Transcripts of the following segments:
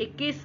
21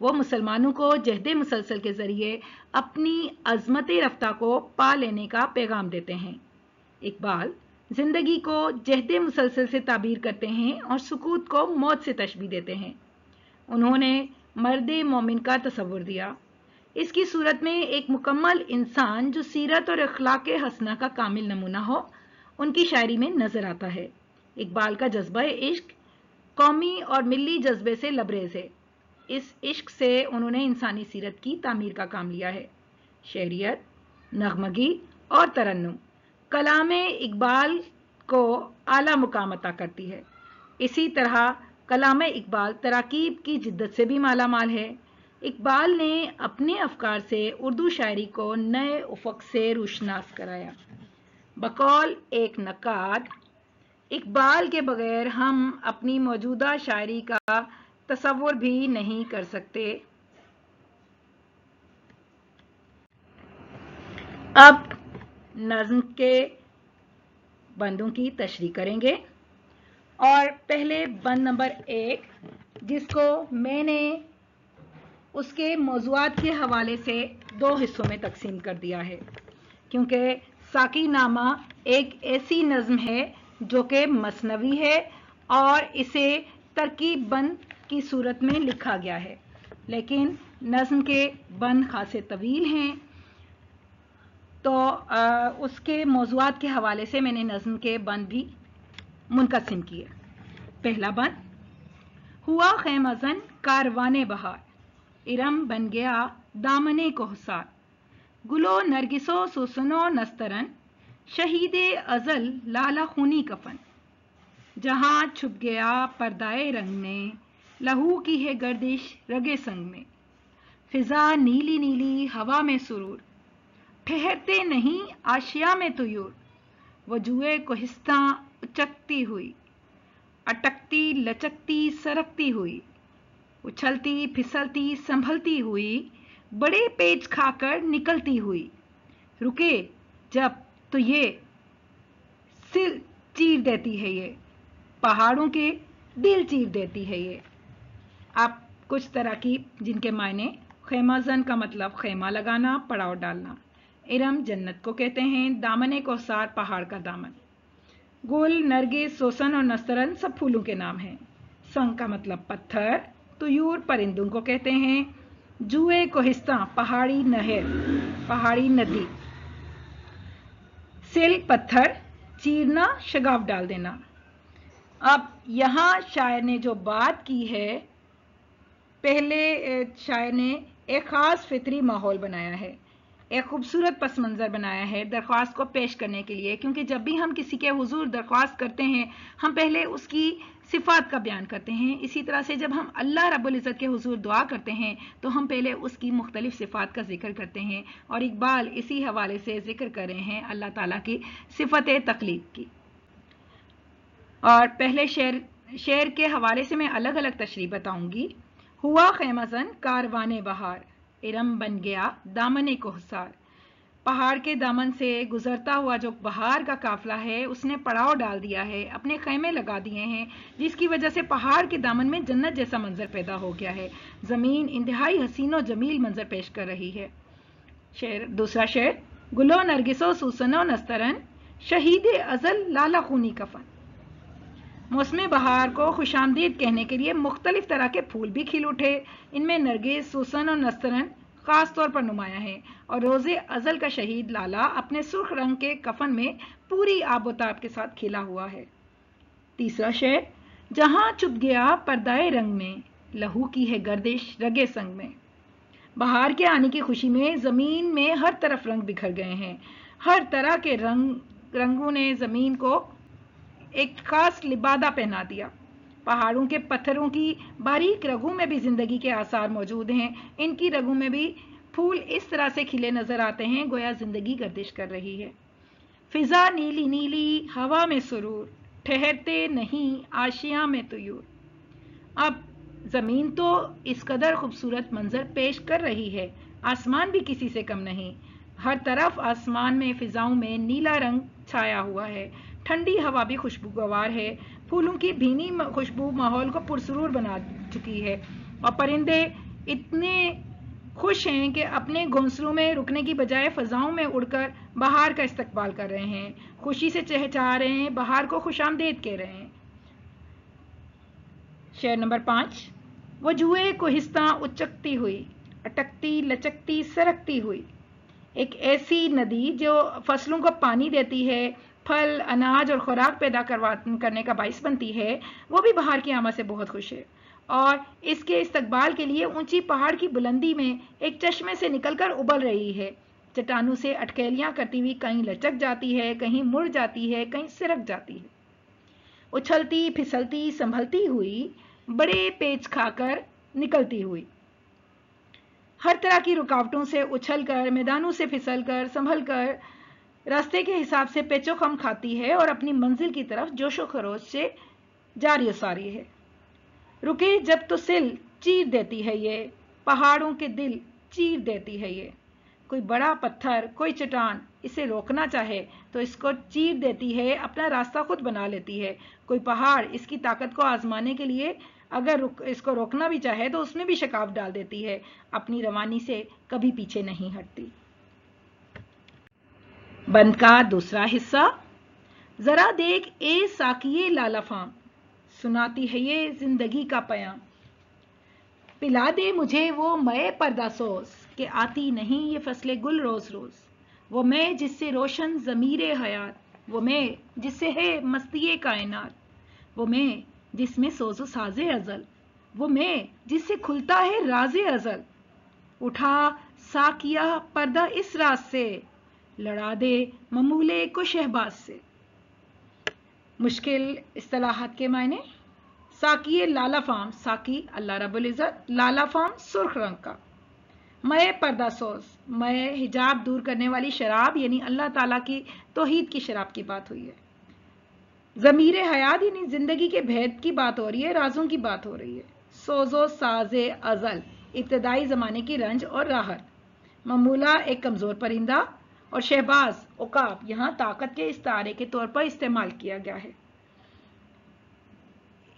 وہ مسلمانوں کو جہد مسلسل کے ذریعے اپنی عظمت رفتہ کو پا لینے کا پیغام دیتے ہیں۔ اقبال زندگی کو جہد مسلسل سے تعبیر کرتے ہیں اور سکوت کو موت سے تشبیہ دیتے ہیں۔ انہوں نے مرد مومن کا تصور دیا، اس کی صورت میں ایک مکمل انسان جو سیرت اور اخلاق حسنہ کا کامل نمونہ ہو، ان کی شاعری میں نظر آتا ہے۔ اقبال کا جذبہ عشق قومی اور ملی جذبے سے لبریز ہے۔ اس عشق سے انہوں نے انسانی سیرت کی تعمیر کا کام لیا ہے۔ شعریت، نغمگی اور ترنم کلام اقبال کو اعلیٰ مقام عطا کرتی ہے۔ اسی طرح کلام اقبال تراکیب کی جدت سے بھی مالا مال ہے۔ اقبال نے اپنے افکار سے اردو شاعری کو نئے افق سے روشناس کرایا۔ بقول ایک نقاد، اقبال کے بغیر ہم اپنی موجودہ شاعری کا تصور بھی نہیں کر سکتے۔ اب نظم کے بندوں کی تشریح کریں گے، اور پہلے بند نمبر 1 جس کو میں نے اس کے موضوعات کے حوالے سے 2 حصوں میں تقسیم کر دیا ہے، کیونکہ ساقی نامہ ایک ایسی نظم ہے جو کہ مثنوی ہے اور اسے ترکیب بند کی صورت میں لکھا گیا ہے، لیکن نظم کے بند خاصے طویل ہیں، تو اس کے موضوعات کے حوالے سے میں نے نظم کے بند بھی منقسم کیے۔ پہلا بند، ہوا خیمہ زن کاروان بہار، ارم بن گیا دامن کوہسار، گلو نرگسو سوسنو نسترن، شہید ازل لالا خونی کفن، جہاں چھپ گیا پردائے رنگ میں، لہو کی ہے گردش رگے سنگ میں، فضا نیلی نیلی ہوا میں سرور، ٹھہرتے نہیں آشیا میں طیور، وجوہ کوہستاں اچکتی ہوئی، اٹکتی لچکتی سرکتی ہوئی، اچھلتی پھسلتی سنبھلتی ہوئی، بڑے پیچ کھا کر نکلتی ہوئی، رکے جب تو یہ سر چیر دیتی ہے، یہ پہاڑوں کے دل چیر دیتی ہے۔ یہ آپ کچھ تراکیب جن کے معنی، خیمہ زن کا مطلب خیمہ لگانا، پڑاؤ ڈالنا، ارم جنت کو کہتے ہیں، دامن کوثر پہاڑ کا دامن، گل، نرگس، سوسن اور نسترن سب پھولوں کے نام ہیں، سنگ کا مطلب پتھر، طیور پرندوں کو کہتے ہیں، جوئے کوہستاں پہاڑی نہر، پہاڑی ندی، سل پتھر، چیرنا شگاف ڈال دینا۔ اب یہاں شاعر نے جو بات کی ہے، پہلے شاعر نے ایک خاص فطری ماحول بنایا ہے، ایک خوبصورت پس منظر بنایا ہے درخواست کو پیش کرنے کے لیے، کیونکہ جب بھی ہم کسی کے حضور درخواست کرتے ہیں ہم پہلے اس کی صفات کا بیان کرتے ہیں، اسی طرح سے جب ہم اللہ رب العزت کے حضور دعا کرتے ہیں تو ہم پہلے اس کی مختلف صفات کا ذکر کرتے ہیں، اور اقبال اسی حوالے سے ذکر کر رہے ہیں اللہ تعالیٰ کی صفت تخلیق کی۔ اور پہلے شعر کے حوالے سے میں الگ الگ تشریح بتاؤں گی۔ ہوا خیمہ زن کاروان بہار، ارم بن گیا دامن کوہسار، پہاڑ کے دامن سے گزرتا ہوا جو بہار کا قافلہ ہے اس نے پڑاؤ ڈال دیا ہے، اپنے خیمے لگا دیے ہیں، جس کی وجہ سے پہاڑ کے دامن میں جنت جیسا منظر پیدا ہو گیا ہے، زمین انتہائی حسین و جمیل منظر پیش کر رہی ہے۔ دوسرا شعر، گلو نرگسو سوسنو نسترن، شہید ازل لالا خونی کفن، موسم بہار کو خوش آمدید کہنے کے لیے مختلف طرح کے پھول بھی کھل اٹھے، ان میں نرگس، سوسن اور نسترن خاص طور پر نمایاں ہیں، اور روز ازل کا شہید لالا اپنے سرخ رنگ کے کفن میں پوری آب و تاب کے ساتھ کھلا ہوا ہے۔ تیسرا شعر، جہاں چھپ گیا پردائے رنگ میں، لہو کی ہے گردش رگے سنگ میں، بہار کے آنے کی خوشی میں زمین میں ہر طرف رنگ بکھر گئے ہیں، ہر طرح کے رنگوں نے زمین کو ایک خاص لبادہ پہنا دیا، پہاڑوں کے پتھروں کی باریک رگوں میں بھی زندگی کے آثار موجود ہیں، ان کی رگوں میں بھی پھول اس طرح سے کھلے نظر آتے ہیں گویا زندگی گردش کر رہی ہے۔ فضا نیلی نیلی ہوا میں سرور، ٹھہرتے نہیں آشیاں میں طیور، اب زمین تو اس قدر خوبصورت منظر پیش کر رہی ہے، آسمان بھی کسی سے کم نہیں، ہر طرف آسمان میں فضاؤں میں نیلا رنگ چھایا ہوا ہے، ٹھنڈی ہوا بھی خوشبوگوار ہے، پھولوں کی بھینی خوشبو ماحول کو پرسرور بنا چکی ہے، اور پرندے اتنے خوش ہیں کہ اپنے گھونسلوں میں رکنے کی بجائے فضاؤں میں اڑ کر بہار کا استقبال کر رہے ہیں، خوشی سے چہچہا رہے ہیں، بہار کو خوش آمدید کہہ رہے ہیں۔ شعر نمبر 5۔ وہ جوئے کوہستاں اچکتی ہوئی، اٹکتی لچکتی سرکتی ہوئی، ایک ایسی ندی جو فصلوں کو پانی دیتی ہے، پھل اناج اور خوراک پیدا کرنے کا باعث بنتی ہے، وہ بھی بہار کی آمد سے بہت خوش ہے، اور اس کے استقبال کے لیے اونچی پہاڑ کی بلندی میں ایک چشمے سے نکل کر ابل رہی ہے، چٹانوں سے اٹکیلیاں کرتی ہوئی کہیں لچک جاتی ہے، کہیں مڑ جاتی ہے، کہیں سرک جاتی ہے، اچھلتی پھسلتی سنبھلتی ہوئی، بڑے پیچ کھا کر نکلتی ہوئی، ہر طرح کی رکاوٹوں سے اچھل کر، میدانوں سے پھسل کر، سنبھل کر، راستے کے حساب سے پیچ و خم کھاتی ہے اور اپنی منزل کی طرف جوش و خروش سے جاری و ساری ہے۔ رکے جب تو سل چیر دیتی ہے یہ، پہاڑوں کے دل چیر دیتی ہے یہ، کوئی بڑا پتھر، کوئی چٹان اسے روکنا چاہے تو اس کو چیر دیتی ہے، اپنا راستہ خود بنا لیتی ہے، کوئی پہاڑ اس کی طاقت کو آزمانے کے لیے اگر اس کو روکنا بھی چاہے تو اس میں بھی شکاف ڈال دیتی ہے، اپنی روانی سے کبھی پیچھے نہیں ہٹتی۔ بند کا دوسرا حصہ۔ ذرا دیکھ اے ساقیے لالا فام، سناتی ہے یہ زندگی کا پیام، پلا دے مجھے وہ مے پردہ سوز کہ آتی نہیں یہ فصل گل روز روز، وہ میں جس سے روشن ضمیر حیات، وہ میں جس سے ہے مستی کائنات، وہ میں جس میں سوز و ساز ازل، وہ میں جس سے کھلتا ہے راز ازل، اٹھا ساقیہ پردہ اس راز سے، لڑا دے ممولے کو شہباز سے۔ مشکل اصطلاحات کے معنی۔ ساقی لالا فام، ساقی اللہ رب العزت، لالا فام سرخ رنگ کا، مے پردہ سوز، مے حجاب دور کرنے والی شراب یعنی اللہ تعالیٰ کی توحید کی شراب کی بات ہوئی ہے، ضمیر حیات یعنی زندگی کے بھید کی بات ہو رہی ہے، رازوں کی بات ہو رہی ہے، سوز و ساز ازل ابتدائی زمانے کی رنج اور راحت، ممولہ ایک کمزور پرندہ، اور شہباز عقاب یہاں طاقت کے استعارے کے طور پر استعمال کیا گیا ہے۔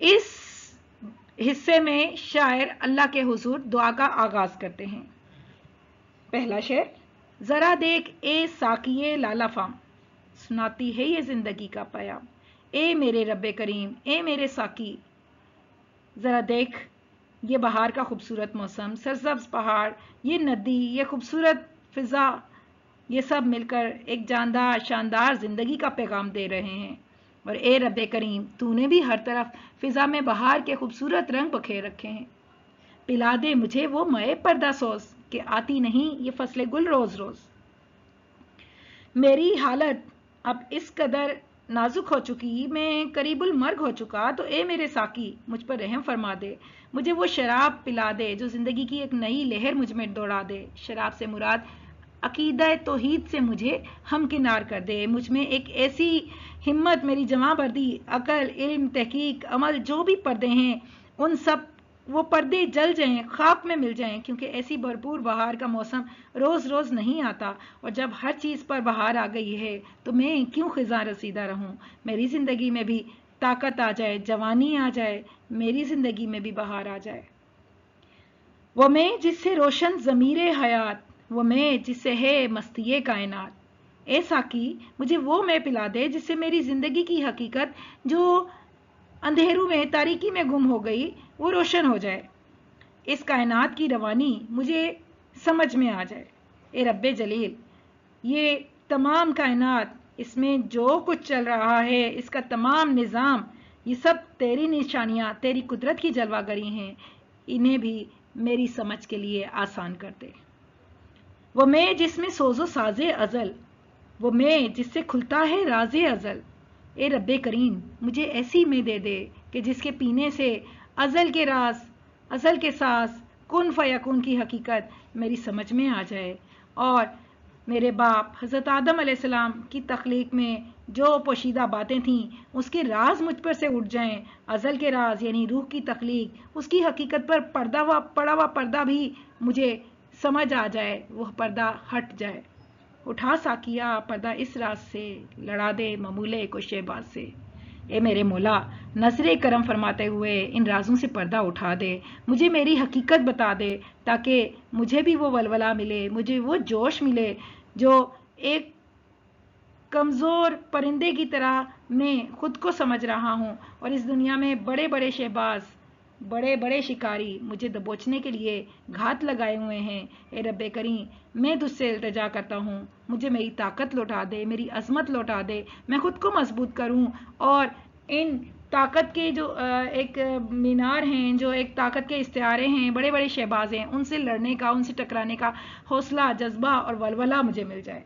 اس حصے میں شاعر اللہ کے حضور دعا کا آغاز کرتے ہیں۔ پہلا شعر۔ ذرا دیکھ اے ساقیے لالا فام، سناتی ہے یہ زندگی کا پیام، اے میرے رب کریم، اے میرے ساقی، ذرا دیکھ یہ بہار کا خوبصورت موسم، سرسبز پہاڑ، یہ ندی، یہ خوبصورت فضا، یہ سب مل کر ایک جاندار شاندار زندگی کا پیغام دے رہے ہیں، اور اے رب کریم تو نے بھی ہر طرف فضا میں بہار کے خوبصورت رنگ بکھیر رکھے ہیں، پلا دے مجھے وہ مے پردہ سوز کہ آتی نہیں یہ فصل گل روز روز۔ میری حالت اب اس قدر نازک ہو چکی، میں قریب المرگ ہو چکا، تو اے میرے ساقی مجھ پر رحم فرما دے، مجھے وہ شراب پلا دے جو زندگی کی ایک نئی لہر مجھ میں دوڑا دے، شراب سے مراد عقیدہ توحید سے مجھے ہمکنار کر دے، مجھ میں ایک ایسی ہمت، میری جمع بردی، عقل، علم، تحقیق، عمل، جو بھی پردے ہیں ان سب وہ پردے جل جائیں، خاک میں مل جائیں، کیونکہ ایسی بھرپور بہار کا موسم روز روز نہیں آتا، اور جب ہر چیز پر بہار آ گئی ہے تو میں کیوں خزاں رسیدہ رہوں، میری زندگی میں بھی طاقت آ جائے، جوانی آ جائے، میری زندگی میں بھی بہار آ جائے۔ وہ میں جس سے روشن ضمیر حیات، وہ میں جس سے ہے مستی کائنات، اے ساقی مجھے وہ میں پلا دے جس سے میری زندگی کی حقیقت جو اندھیروں میں تاریکی میں گم ہو گئی وہ روشن ہو جائے، اس کائنات کی روانی مجھے سمجھ میں آ جائے۔ اے رب جلیل یہ تمام کائنات، اس میں جو کچھ چل رہا ہے، اس کا تمام نظام، یہ سب تیری نشانیاں، تیری قدرت کی جلوہ گری ہیں، انہیں بھی میری سمجھ کے لیے آسان کر دے۔ وہ میں جس میں سوز و ساز ازل، وہ میں جس سے کھلتا ہے راز ازل، اے رب کریم مجھے ایسی میں دے دے کہ جس کے پینے سے ازل کے راز، ازل کے ساز، کن فیکون کی حقیقت میری سمجھ میں آ جائے، اور میرے باپ حضرت آدم علیہ السلام کی تخلیق میں جو پوشیدہ باتیں تھیں اس کے راز مجھ پر سے اٹھ جائیں، ازل کے راز یعنی روح کی تخلیق، اس کی حقیقت پر پڑا ہوا پردہ بھی مجھے سمجھ آ جائے، وہ پردہ ہٹ جائے۔ اٹھا ساقیہ پردہ اس راز سے، لڑا دے ممولے کو شہباز سے۔ اے میرے مولا، نظر کرم فرماتے ہوئے ان رازوں سے پردہ اٹھا دے، مجھے میری حقیقت بتا دے تاکہ مجھے بھی وہ ولولہ ملے، مجھے وہ جوش ملے جو ایک کمزور پرندے کی طرح میں خود کو سمجھ رہا ہوں، اور اس دنیا میں بڑے بڑے شہباز، بڑے بڑے شکاری مجھے دبوچنے کے لیے گھات لگائے ہوئے ہیں۔ اے رب کریم، میں تجھ سے التجا کرتا ہوں، مجھے میری طاقت لوٹا دے، میری عظمت لوٹا دے، میں خود کو مضبوط کروں اور ان طاقت کے جو ایک مینار ہیں، جو ایک طاقت کے استعارے ہیں، بڑے بڑے شہباز ہیں، ان سے لڑنے کا، ان سے ٹکرانے کا حوصلہ، جذبہ اور ولولہ مجھے مل جائے۔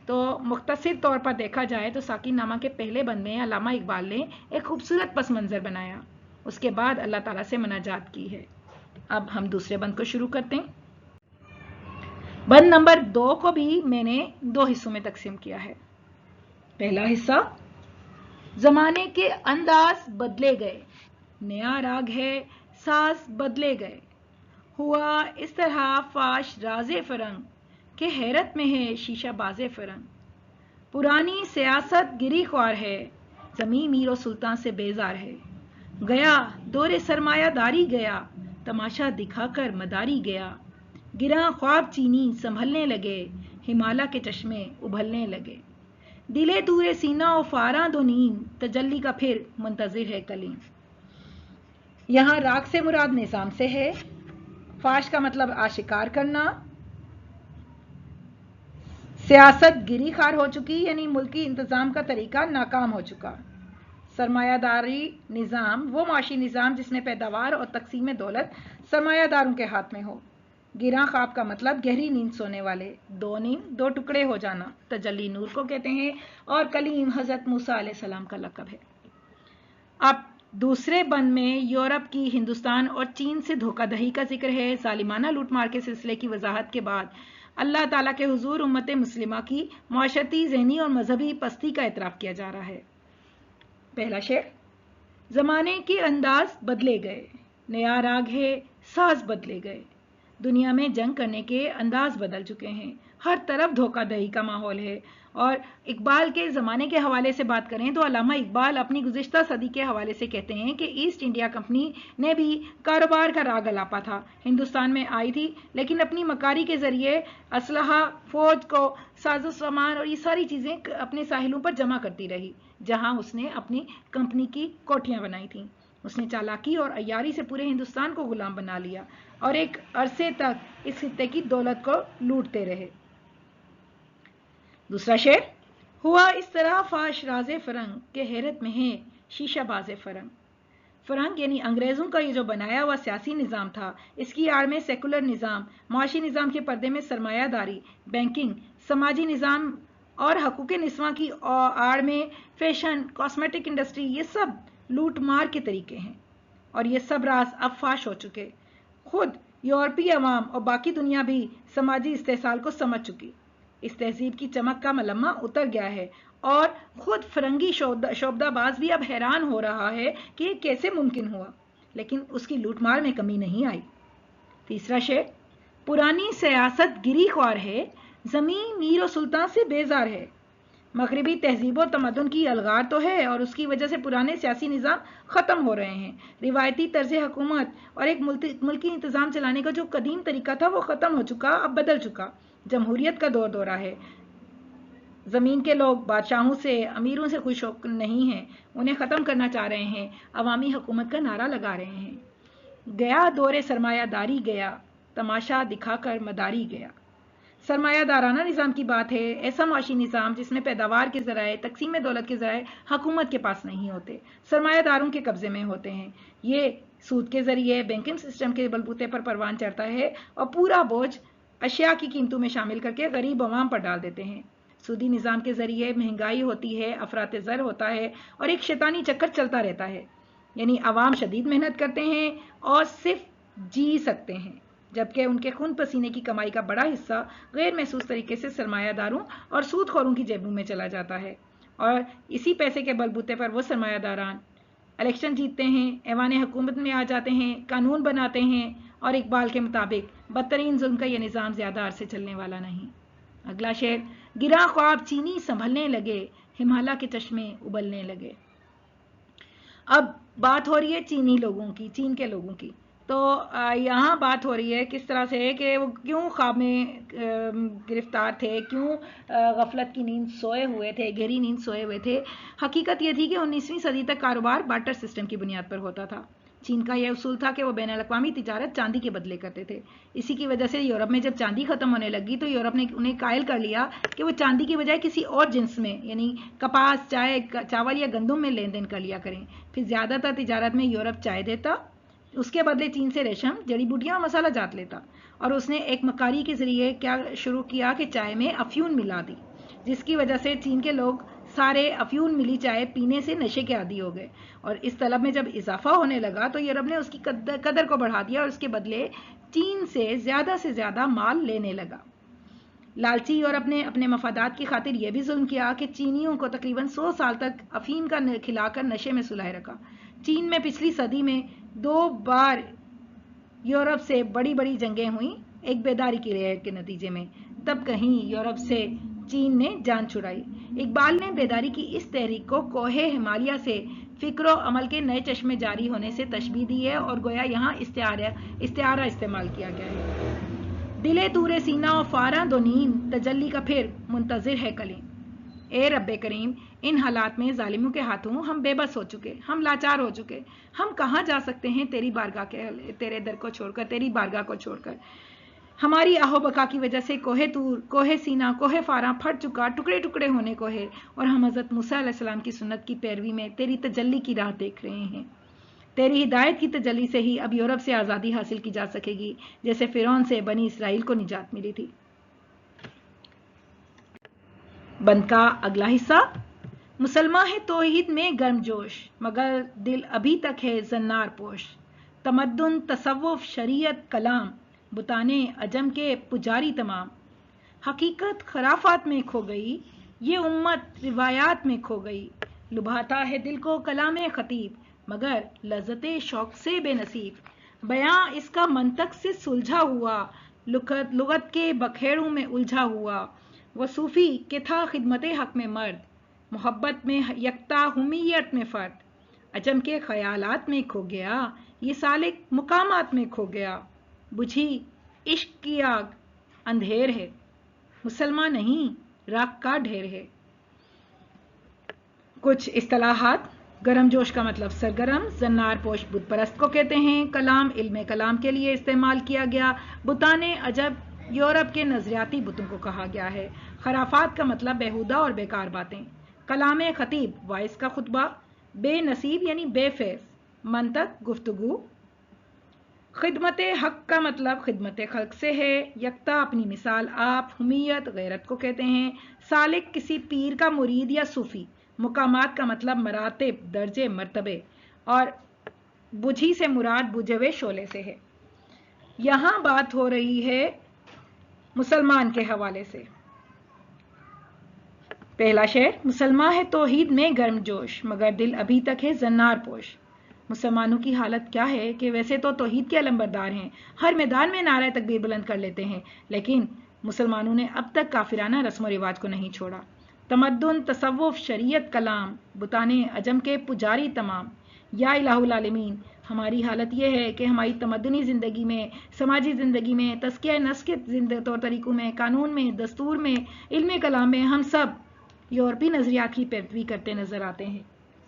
تو مختصر طور پر دیکھا جائے تو ساقی نامہ کے پہلے بند میں علامہ اقبال نے ایک خوبصورت پس منظر بنایا، اس کے بعد اللہ تعالیٰ سے مناجات کی ہے۔ اب ہم دوسرے بند کو شروع کرتے ہیں۔ بند نمبر 2 کو بھی میں نے 2 حصوں میں تقسیم کیا ہے۔ پہلا حصہ، زمانے کے انداز بدلے گئے، نیا راگ ہے، ساز بدلے گئے، ہوا اس طرح فاش راز فرنگ کہ حیرت میں ہے شیشہ باز فرنگ، پرانی سیاست گری خوار ہے، زمیں میر و سلطان سے بیزار ہے، گیا دور سرمایہ داری گیا، تماشا دکھا کر مداری گیا، گراں خواب چینی سنبھلنے لگے، ہمالیہ کے چشمے ابھلنے لگے، دلے دورے سینہ و فاراں دو نیم، تجلی کا پھر منتظر ہے کلیم۔ یہاں راگ سے مراد نظام سے ہے، فاش کا مطلب آشکار کرنا، سیاست گری خار ہو چکی یعنی ملکی انتظام کا طریقہ ناکام ہو چکا، سرمایہ داری نظام وہ معاشی نظام جس میں پیداوار اور تقسیم دولت سرمایہ داروں کے ہاتھ میں ہو، گراں خواب کا مطلب گہری نیند سونے والے، دو نیم دو ٹکڑے ہو جانا، تجلی نور کو کہتے ہیں، اور کلیم حضرت موسیٰ علیہ السلام کا لقب ہے۔ اب دوسرے بند میں یورپ کی ہندوستان اور چین سے دھوکہ دہی کا ذکر ہے، ظالمانہ لوٹ مار کے سلسلے کی وضاحت کے بعد اللہ تعالیٰ کے حضور امت مسلمہ کی معاشرتی، ذہنی اور مذہبی پستی کا اعتراف کیا جا رہا ہے۔ پہلا شعر، زمانے کے انداز بدلے گئے، نیا راگ ہے، ساز بدلے گئے، دنیا میں جنگ کرنے کے انداز بدل چکے ہیں، ہر طرف دھوکہ دہی کا ماحول ہے۔ اور اقبال کے زمانے کے حوالے سے بات کریں تو علامہ اقبال اپنی گزشتہ صدی کے حوالے سے کہتے ہیں کہ ایسٹ انڈیا کمپنی نے بھی کاروبار کا راگ الاپا تھا، ہندوستان میں آئی تھی، لیکن اپنی مکاری کے ذریعے اسلحہ، فوج کو، ساز و سامان اور یہ ساری چیزیں اپنے ساحلوں پر جمع کرتی رہی، جہاں اس نے اپنی کمپنی کی کوٹھیاں بنائی تھیں۔ اس نے چالاکی اور عیاری سے پورے ہندوستان کو غلام بنا لیا اور ایک عرصے تک اس خطے کی دولت کو لوٹتے رہے۔ دوسرا شعر، ہوا اس طرح فاش راز فرنگ کہ حیرت میں ہے شیشہ باز فرنگ۔ فرنگ یعنی انگریزوں کا یہ جو بنایا ہوا سیاسی نظام تھا، اس کی آڑ میں سیکولر نظام، معاشی نظام کے پردے میں سرمایہ داری، بینکنگ، سماجی نظام اور حقوق نسواں کی آڑ میں فیشن، کاسمیٹک انڈسٹری، یہ سب لوٹ مار کے طریقے ہیں، اور یہ سب راز اب فاش ہو چکے۔ خود یورپی عوام اور باقی دنیا بھی سماجی استحصال کو سمجھ چکی، اس تہذیب کی چمک کا ملمہ اتر گیا ہے، اور خود فرنگی شعبدہ باز بھی اب حیران ہو رہا ہے کہ یہ کیسے ممکن ہوا، لیکن اس کی لوٹ مار میں کمی نہیں آئی۔ تیسرا شعر، پرانی سیاست گری خوار ہے، زمین میر و سلطان سے بیزار ہے۔ مغربی تہذیب و تمدن کی الغار تو ہے، اور اس کی وجہ سے پرانے سیاسی نظام ختم ہو رہے ہیں، روایتی طرز حکومت اور ایک ملکی انتظام چلانے کا جو قدیم طریقہ تھا وہ ختم ہو چکا، اب بدل چکا، جمہوریت کا دور دورہ ہے۔ زمین کے لوگ بادشاہوں سے، امیروں سے خوش نہیں ہیں، انہیں ختم کرنا چاہ رہے ہیں، عوامی حکومت کا نعرہ لگا رہے ہیں۔ گیا دور سرمایہ داری گیا، تماشا دکھا کر مداری گیا۔ سرمایہ دارانہ نظام کی بات ہے، ایسا معاشی نظام جس میں پیداوار کے ذرائع، تقسیم دولت کے ذرائع حکومت کے پاس نہیں ہوتے، سرمایہ داروں کے قبضے میں ہوتے ہیں۔ یہ سود کے ذریعے بینکنگ سسٹم کے بلبوتے پر پروان چڑھتا ہے اور پورا بوجھ اشیاء کی قیمتوں میں شامل کر کے غریب عوام پر ڈال دیتے ہیں۔ سودی نظام کے ذریعے مہنگائی ہوتی ہے، افراط زر ہوتا ہے، اور ایک شیطانی چکر چلتا رہتا ہے، یعنی عوام شدید محنت کرتے ہیں اور صرف جی سکتے ہیں، جبکہ ان کے خون پسینے کی کمائی کا بڑا حصہ غیر محسوس طریقے سے سرمایہ داروں اور سود خوروں کی جیبوں میں چلا جاتا ہے، اور اسی پیسے کے بلبوتے پر وہ سرمایہ داران الیکشن جیتتے ہیں، ایوان حکومت میں آ جاتے ہیں، قانون بناتے ہیں، اور اقبال کے مطابق بدترین ظلم کا یہ نظام زیادہ عرصے چلنے والا نہیں۔ اگلا شعر، گراں خواب چینی سنبھلنے لگے، ہمالیہ کے چشمے ابلنے لگے۔ اب بات ہو رہی ہے چینی لوگوں کی، چین کے لوگوں کی. تو یہاں بات ہو رہی ہے کس طرح سے کہ وہ کیوں خواب میں گرفتار تھے، کیوں غفلت کی نیند سوئے ہوئے تھے، گہری نیند سوئے ہوئے تھے. حقیقت یہ تھی کہ 19ویں صدی تک کاروبار بارٹر سسٹم کی بنیاد پر ہوتا تھا. چین کا یہ اصول تھا کہ وہ بین الاقوامی تجارت چاندی کے بدلے کرتے تھے. اسی کی وجہ سے یورپ میں جب چاندی ختم ہونے لگی تو یورپ نے انہیں قائل کر لیا کہ وہ چاندی کی بجائے کسی اور جنس میں یعنی کپاس، چائے، چاول یا گندم میں لین دین کر لیا کریں. پھر زیادہ تر تجارت میں یورپ چائے دیتا، اس کے بدلے چین سے ریشم، جڑی بوٹیاں اور مسالہ جات لیتا. اور اس نے ایک مکاری کے ذریعے کیا شروع کیا کہ چائے میں افیون ملا دی، جس کی وجہ سے چین کے لوگ سارے افیون ملی چائے پینے سے نشے کے عادی ہو گئے. اور اس طلب میں جب اضافہ ہونے لگا تو یورپ نے اس کی قدر کو بڑھا دیا اور اس کے بدلے چین سے زیادہ مال لینے لگا. لالچی یورپ نے اپنے مفادات کی خاطر یہ بھی ظلم کیا کہ چینیوں کو تقریباً 100 سال تک افیم کا کھلا کر نشے میں سلائے رکھا. چین میں پچھلی صدی میں 2 بار یورپ سے بڑی بڑی جنگیں ہوئیں، ایک بیداری کی لہر کے نتیجے میں. تب کہیں یورپ سے چین نے جان چھڑائی. اقبال نے بیداری کی اس تحریک کو کوہ ہمالیہ سے فکر و عمل کے نئے چشمے جاری ہونے سے تشبیہ دی ہے اور گویا یہاں استعارہ استعمال کیا گیا ہے. دلے تورے سینہ و فاراں دو نیم، تجلی کا پھر منتظر ہے کلیم. اے رب کریم، ان حالات میں ظالموں کے ہاتھوں ہم بے بس ہو چکے، ہم لاچار ہو چکے. ہم کہاں جا سکتے ہیں تیری بارگاہ کے تیرے در کو چھوڑ کر، تیری بارگاہ کو چھوڑ کر. ہماری آہو بکا کی وجہ سے کوہ تور، کوہ سینہ، کوہ فاراں پھٹ چکا، ٹکڑے ٹکڑے ہونے کو ہے. اور ہم حضرت موسیٰ علیہ السلام کی سنت کی پیروی میں تیری تجلی کی راہ دیکھ رہے ہیں. تیری ہدایت کی تجلی سے ہی اب یورپ سے آزادی حاصل کی جا سکے گی، جیسے فرعون سے بنی اسرائیل کو نجات ملی تھی. بند کا اگلا حصہ. مسلمان ہے توحید میں گرم جوش، مگر دل ابھی تک ہے زنار پوش. تمدن، تصوف، شریعت، کلام، بتانے عجم کے پجاری تمام. حقیقت خرافات میں کھو گئی، یہ امت روایات میں کھو گئی. لبھاتا ہے دل کو کلام خطیب، مگر لذت شوق سے بے نصیب. بیاں اس کا منطق سے سلجھا ہوا، لغت کے بکھیڑوں میں الجھا ہوا. وہ صوفی کہ تھا خدمت حق میں مرد، محبت میں یکتا، حمیت میں فرد. عجم کے خیالات میں کھو گیا، یہ سالک مقامات میں کھو گیا. بجھی عشق کی آگ، اندھیر ہے، مسلمان نہیں راک کا ڈھیر ہے. کچھ اصطلاحات. گرم جوش کا مطلب سرگرم، زنار پوش بت پرست کو کہتے ہیں. کلام، علم کلام کے لیے استعمال کیا گیا. بتانے عجب، یورپ کے نظریاتی بتوں کو کہا گیا ہے. خرافات کا مطلب بیہودہ اور بیکار باتیں. کلام خطیب، وائس کا خطبہ. بے نصیب یعنی بے فیض. منطق، گفتگو. خدمت حق کا مطلب خدمت خلق سے ہے. یکتا، اپنی مثال آپ. حمیت، غیرت کو کہتے ہیں. سالک، کسی پیر کا مرید یا صوفی. مقامات کا مطلب مراتب، درجے، مرتبے. اور بجھی سے مراد بجھے ہوئے شعلے سے ہے. یہاں بات ہو رہی ہے مسلمان کے حوالے سے. پہلا شعر. مسلمان ہے توحید میں گرم جوش، مگر دل ابھی تک ہے زنار پوش. مسلمانوں کی حالت کیا ہے کہ ویسے تو توحید کے علمبردار ہیں، ہر میدان میں نعرہ تکبیر بلند کر لیتے ہیں، لیکن مسلمانوں نے اب تک کافرانہ رسم و رواج کو نہیں چھوڑا. تمدن، تصوف، شریعت، کلام، بتانے عجم کے پجاری تمام. یا الہ العالمین، ہماری حالت یہ ہے کہ ہماری تمدنی زندگی میں، سماجی زندگی میں، تزکیہ نفس کے طور طریقوں میں، قانون میں، دستور میں، علم کلام میں ہم سب یورپی نظریات کی پیروی کرتے نظر آتے ہیں.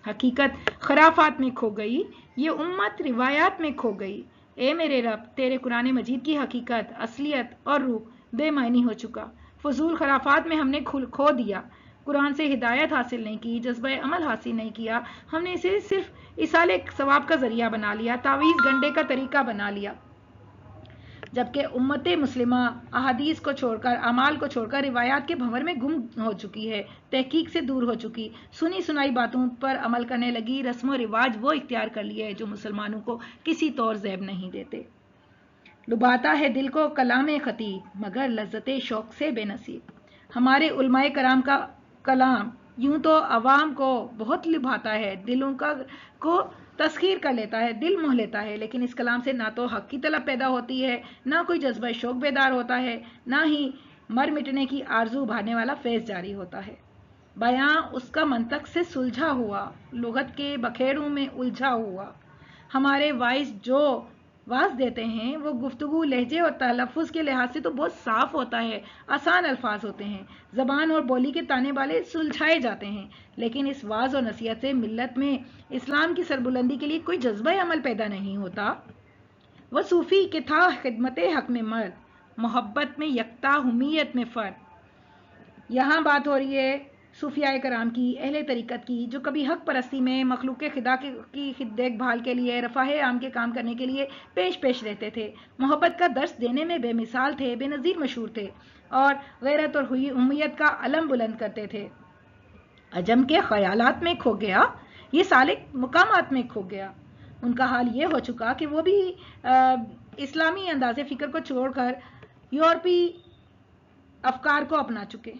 حقیقت خرافات میں کھو گئی، یہ امت روایات میں کھو گئی. اے میرے رب، تیرے قرآن مجید کی حقیقت، اصلیت اور روح بے معنی ہو چکا. فضول خرافات میں ہم نے کھو دیا. قرآن سے ہدایت حاصل نہیں کی، جذبہ عمل حاصل نہیں کیا. ہم نے اسے صرف اصالے ثواب کا ذریعہ بنا لیا، تعویذ گنڈے کا طریقہ بنا لیا. جبکہ امت مسلمہ احادیث کو چھوڑ کر، اعمال کو چھوڑ کر روایات کے بھنور میں گم ہو چکی ہے، تحقیق سے دور ہو چکی، سنی سنائی باتوں پر عمل کرنے لگی، رسم و رواج وہ اختیار کر لیے جو مسلمانوں کو کسی طور زیب نہیں دیتے. لبھاتا ہے دل کو کلام خطیب، مگر لذت شوق سے بے نصیب. ہمارے علماء کرام کا کلام یوں تو عوام کو بہت لبھاتا ہے، دلوں کو تسخیر کر لیتا ہے، دل موہ لیتا ہے، لیکن اس کلام سے نہ تو حق کی طلب پیدا ہوتی ہے، نہ کوئی جذبہ شوق بیدار ہوتا ہے، نہ ہی مر مٹنے کی آرزو ابھارنے والا فیض جاری ہوتا ہے. بیاں اس کا منطق سے سلجھا ہوا، لغت کے بکھیروں میں الجھا ہوا۔ ہمارے وائس جو واز دیتے ہیں وہ گفتگو، لہجے اور تلفظ کے لحاظ سے تو بہت صاف ہوتا ہے، آسان الفاظ ہوتے ہیں، زبان اور بولی کے تانے بالے سلجھائے جاتے ہیں، لیکن اس واز اور نصیحت سے ملت میں اسلام کی سربلندی کے لیے کوئی جذبہ عمل پیدا نہیں ہوتا۔ وہ صوفی کہ تھا خدمت حق میں مرد، محبت میں یکتا، حمیت میں فرد۔ یہاں بات ہو رہی ہے صوفیاء کرام کی، اہل طریقت کی، جو کبھی حق پرستی میں، مخلوق خدا کی دیکھ بھال کے لیے، رفاہ عام کے کام کرنے کے لیے پیش رہتے تھے، محبت کا درس دینے میں بے مثال تھے، بے نظیر مشہور تھے، اور غیرت اور حمیت کا علم بلند کرتے تھے۔ عجم کے خیالات میں کھو گیا، یہ سالک مقامات میں کھو گیا۔ ان کا حال یہ ہو چکا کہ وہ بھی اسلامی انداز فکر کو چھوڑ کر یورپی افکار کو اپنا چکے،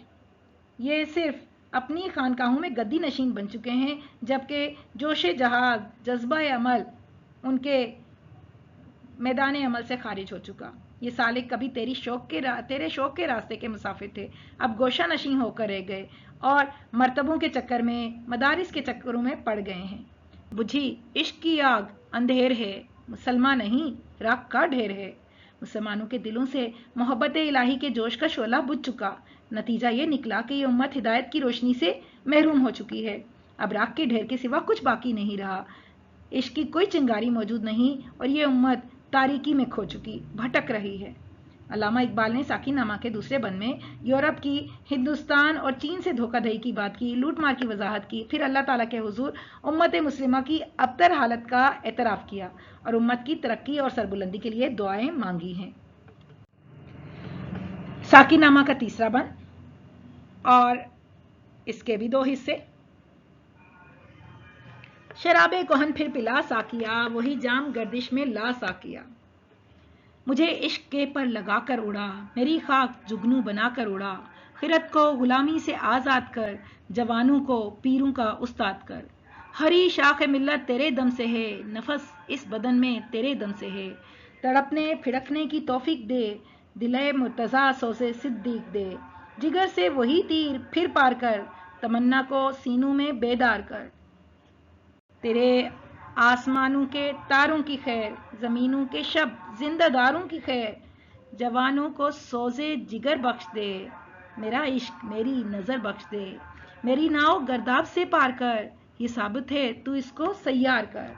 یہ صرف اپنی خانقاہوں میں گدی نشین بن چکے ہیں، جبکہ جوش جہاد، جذبہ عمل ان کے میدان عمل سے خارج ہو چکا۔ یہ سالک کبھی تیرے شوق کے راستے کے مسافر تھے، اب گوشہ نشین ہو کر رہ گئے اور مرتبوں کے چکر میں، مدارس کے چکروں میں پڑ گئے ہیں۔ بجھی عشق کی آگ اندھیر ہے، مسلمان نہیں راکھ کا ڈھیر ہے۔ مسلمانوں کے دلوں سے محبت الہی کے جوش کا شعلہ بجھ چکا، نتیجہ یہ نکلا کہ یہ امت ہدایت کی روشنی سے محروم ہو چکی ہے، اب راکھ کے ڈھیر کے سوا کچھ باقی نہیں رہا، عشق کی کوئی چنگاری موجود نہیں، اور یہ امت تاریکی میں کھو چکی، بھٹک رہی ہے۔ علامہ اقبال نے ساقی نامہ کے دوسرے بند میں یورپ کی، ہندوستان اور چین سے دھوکہ دہی کی بات کی، لوٹ مار کی وضاحت کی، پھر اللہ تعالیٰ کے حضور امت مسلمہ کی ابتر حالت کا اعتراف کیا اور امت کی ترقی اور سربلندی کے لیے دعائیں مانگی ہیں۔ ساقی نامہ کا تیسرا بند اور اس کے بھی دو حصے۔ شراب کہن پھر پلا ساقیا، وہی جام گردش میں لا ساقیا۔ مجھے عشق کے پر لگا کر اڑا، میری خاک جگنو بنا کر اڑا، خرد کو غلامی سے آزاد کر، جوانوں کو پیروں کا استاد کر۔ ہری شاخ ملت تیرے دم سے ہے، نفس اس بدن میں تیرے دم سے ہے، تڑپنے پھڑکنے کی توفیق دے، دلے مرتضیٰ سوزے صدیق دے، جگر سے وہی تیر پھر پار کر، تمنا کو سینوں میں بیدار کر۔ تیرے آسمانوں کے تاروں کی خیر، زمینوں کے شب زندہ داروں کی خیر، جوانوں کو سوزے جگر بخش دے، میرا عشق میری نظر بخش دے، میری ناؤ گرداب سے پار کر، یہ ثابت ہے تو اس کو سیار کر۔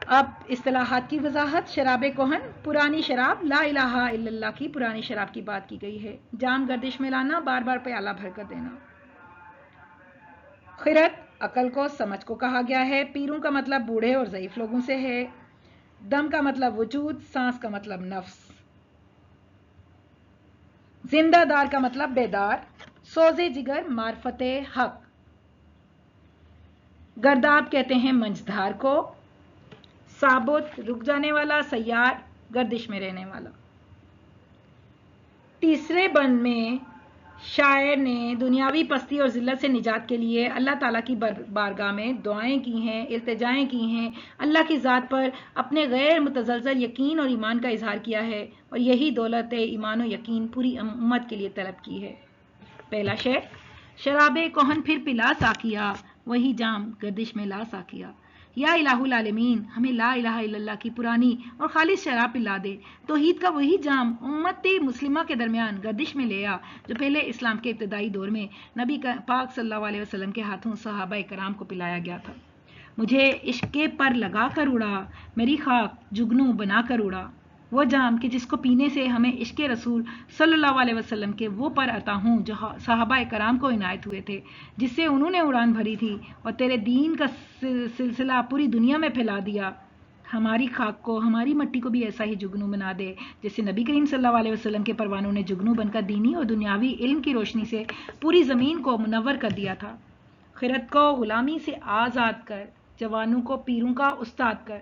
اب اصطلاحات کی وضاحت۔ شراب کہن پرانی شراب، لا الہ الا اللہ کی پرانی شراب کی بات کی گئی ہے۔ جام گردش میں لانا، بار بار پیالہ بھر کر دینا۔ خرد عقل کو، سمجھ کو کہا گیا ہے۔ پیروں کا مطلب بوڑھے اور ضعیف لوگوں سے ہے۔ دم کا مطلب وجود، سانس کا مطلب نفس۔ زندہ دار کا مطلب بیدار، سوزے جگر معرفت حق۔ گرداب کہتے ہیں منجدھار کو، ثابت رک جانے والا، سیار گردش میں رہنے والا۔ تیسرے بند میں شاعر نے دنیاوی پستی اور ذلت سے نجات کے لیے اللہ تعالیٰ کی بارگاہ میں دعائیں کی ہیں، التجائیں کی ہیں، اللہ کی ذات پر اپنے غیر متزلزل یقین اور ایمان کا اظہار کیا ہے، اور یہی دولت ایمان و یقین پوری امت کے لیے طلب کی ہے۔ پہلا شعر: شراب کہن پھر پلا ساقیا، وہی جام گردش میں لا ساقیا۔ یا الہ العالمین، ہمیں لا الہ الا اللہ کی پرانی اور خالص شراب پلا دے، توحید کا وہی جام امت مسلمہ کے درمیان گردش میں لے آ، جو پہلے اسلام کے ابتدائی دور میں نبی پاک صلی اللہ علیہ وسلم کے ہاتھوں صحابہ کرام کو پلایا گیا تھا۔ مجھے عشق کے پر لگا کر اڑا، میری خاک جگنو بنا کر اڑا۔ وہ جام کہ جس کو پینے سے ہمیں عشق رسول صلی اللہ علیہ وسلم کے وہ پر عطا ہوں جو صحابہ کرام کو عنایت ہوئے تھے، جس سے انہوں نے اڑان بھری تھی اور تیرے دین کا سلسلہ پوری دنیا میں پھیلا دیا۔ ہماری خاک کو، ہماری مٹی کو بھی ایسا ہی جگنو بنا دے جس سے نبی کریم صلی اللہ علیہ وسلم کے پروانوں نے جگنو بن کر دینی اور دنیاوی علم کی روشنی سے پوری زمین کو منور کر دیا تھا۔ خرد کو غلامی سے آزاد کر، جوانوں کو پیروں کا استاد کر۔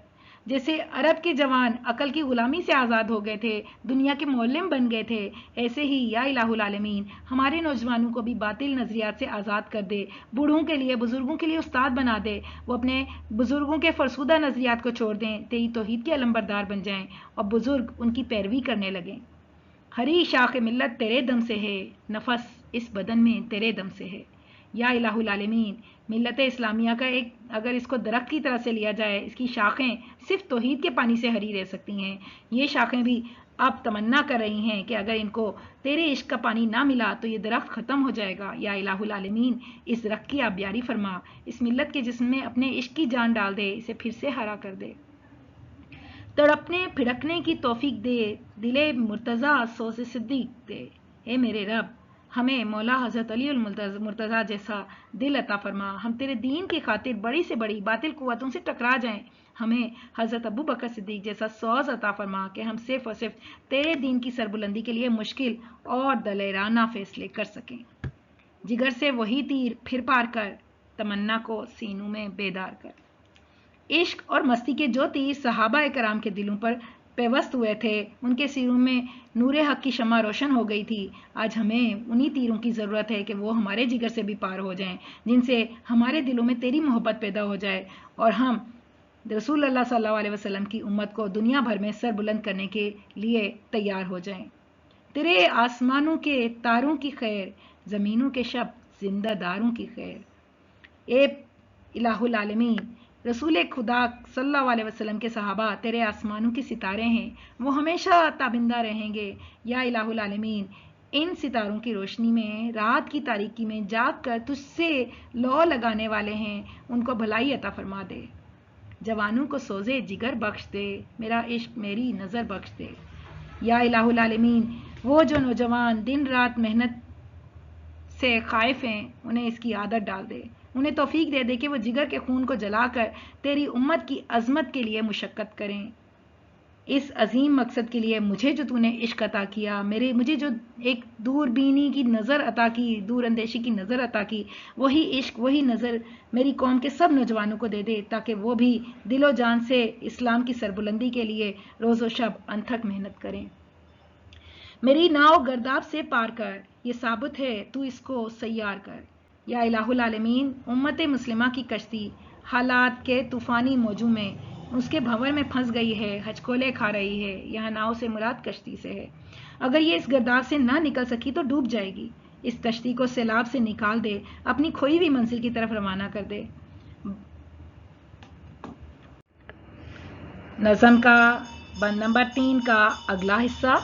جیسے عرب کے جوان عقل کی غلامی سے آزاد ہو گئے تھے، دنیا کے معلم بن گئے تھے، ایسے ہی یا الہ العالمین ہمارے نوجوانوں کو بھی باطل نظریات سے آزاد کر دے، بوڑھوں کے لیے، بزرگوں کے لیے استاد بنا دے، وہ اپنے بزرگوں کے فرسودہ نظریات کو چھوڑ دیں، تیری توحید کے علمبردار بن جائیں اور بزرگ ان کی پیروی کرنے لگیں۔ ہری شاخ ملت تیرے دم سے ہے، نفس اس بدن میں تیرے دم سے ہے۔ یا الہ العالمین، ملت اسلامیہ کا ایک اگر اس کو درخت کی طرح سے لیا جائے، اس کی شاخیں صرف توحید کے پانی سے ہری رہ سکتی ہیں، یہ شاخیں بھی اب تمنا کر رہی ہیں کہ اگر ان کو تیرے عشق کا پانی نہ ملا تو یہ درخت ختم ہو جائے گا۔ یا الہ العالمین، اس درخت کی آبیاری فرما، اس ملت کے جسم میں اپنے عشق کی جان ڈال دے، اسے پھر سے ہرا کر دے، تڑپنے پھڑکنے کی توفیق دے، دل مرتضیٰ سوز صدیق دے۔ اے میرے رب، ہمیں مولا حضرت علی المرتضیٰ جیسا دل عطا فرما، ہم تیرے دین کی خاطر بڑی سے بڑی باطل قوتوں سے ٹکرا جائیں۔ ہمیں حضرت ابو بکر صدیق جیسا سوز عطا فرما کہ ہم صرف اور صرف تیرے دین کی سربلندی کے لیے مشکل اور دلیرانہ فیصلے کر سکیں۔ جگر سے وہی تیر پھر پار کر، تمنا کو سینوں میں بیدار کر۔ عشق اور مستی کے جو تیر صحابہ کرام کے دلوں پر پیوست ہوئے تھے، ان کے سینوں میں نور حق کی شمع روشن ہو گئی تھی۔ آج ہمیں انہی تیروں کی ضرورت ہے کہ وہ ہمارے جگر سے بھی پار ہو جائیں، جن سے ہمارے دلوں میں تیری محبت پیدا ہو جائے اور ہم رسول اللہ صلی اللہ علیہ وسلم کی امت کو دنیا بھر میں سر بلند کرنے کے لیے تیار ہو جائیں۔ تیرے آسمانوں کے تاروں کی خیر، زمینوں کے شب زندہ داروں کی خیر۔ اے الہ العالمین، رسول خدا صلی اللہ علیہ وسلم کے صحابہ تیرے آسمانوں کے ستارے ہیں، وہ ہمیشہ تابندہ رہیں گے۔ یا الہ العالمین، ان ستاروں کی روشنی میں رات کی تاریکی میں جاگ کر تجھ سے لو لگانے والے ہیں، ان کو بھلائی عطا فرما دے۔ جوانوں کو سوزے جگر بخش دے، میرا عشق میری نظر بخش دے۔ یا الہ العالمین، وہ جو نوجوان دن رات محنت سے خائف ہیں، انہیں اس کی عادت ڈال دے، انہیں توفیق دے دے کہ وہ جگر کے خون کو جلا کر تیری امت کی عظمت کے لیے مشقت کریں۔ اس عظیم مقصد کے لیے مجھے جو تو نے عشق عطا کیا، مجھے جو ایک دور بینی کی نظر عطا کی، دور اندیشی کی نظر عطا کی، وہی عشق وہی نظر میری قوم کے سب نوجوانوں کو دے دے، تاکہ وہ بھی دل و جان سے اسلام کی سربلندی کے لیے روز و شب انتھک محنت کریں۔ میری ناؤ گرداب سے پار کر، یہ ثابت ہے تو اس کو سیار کر۔ یا الہ العالمین، امت مسلمہ کی کشتی حالات کے طوفانی موجوں میں اس کے بھنور میں پھنس گئی ہے، ہچکولے کھا رہی ہے۔ یہاں ناؤ سے مراد کشتی سے ہے، اگر یہ اس گرداب سے نہ نکل سکی تو ڈوب جائے گی۔ اس کشتی کو سیلاب سے نکال دے، اپنی کھوئی ہوئی منزل کی طرف روانہ کر دے۔ نظم کا بند نمبر 3 کا اگلا حصہ۔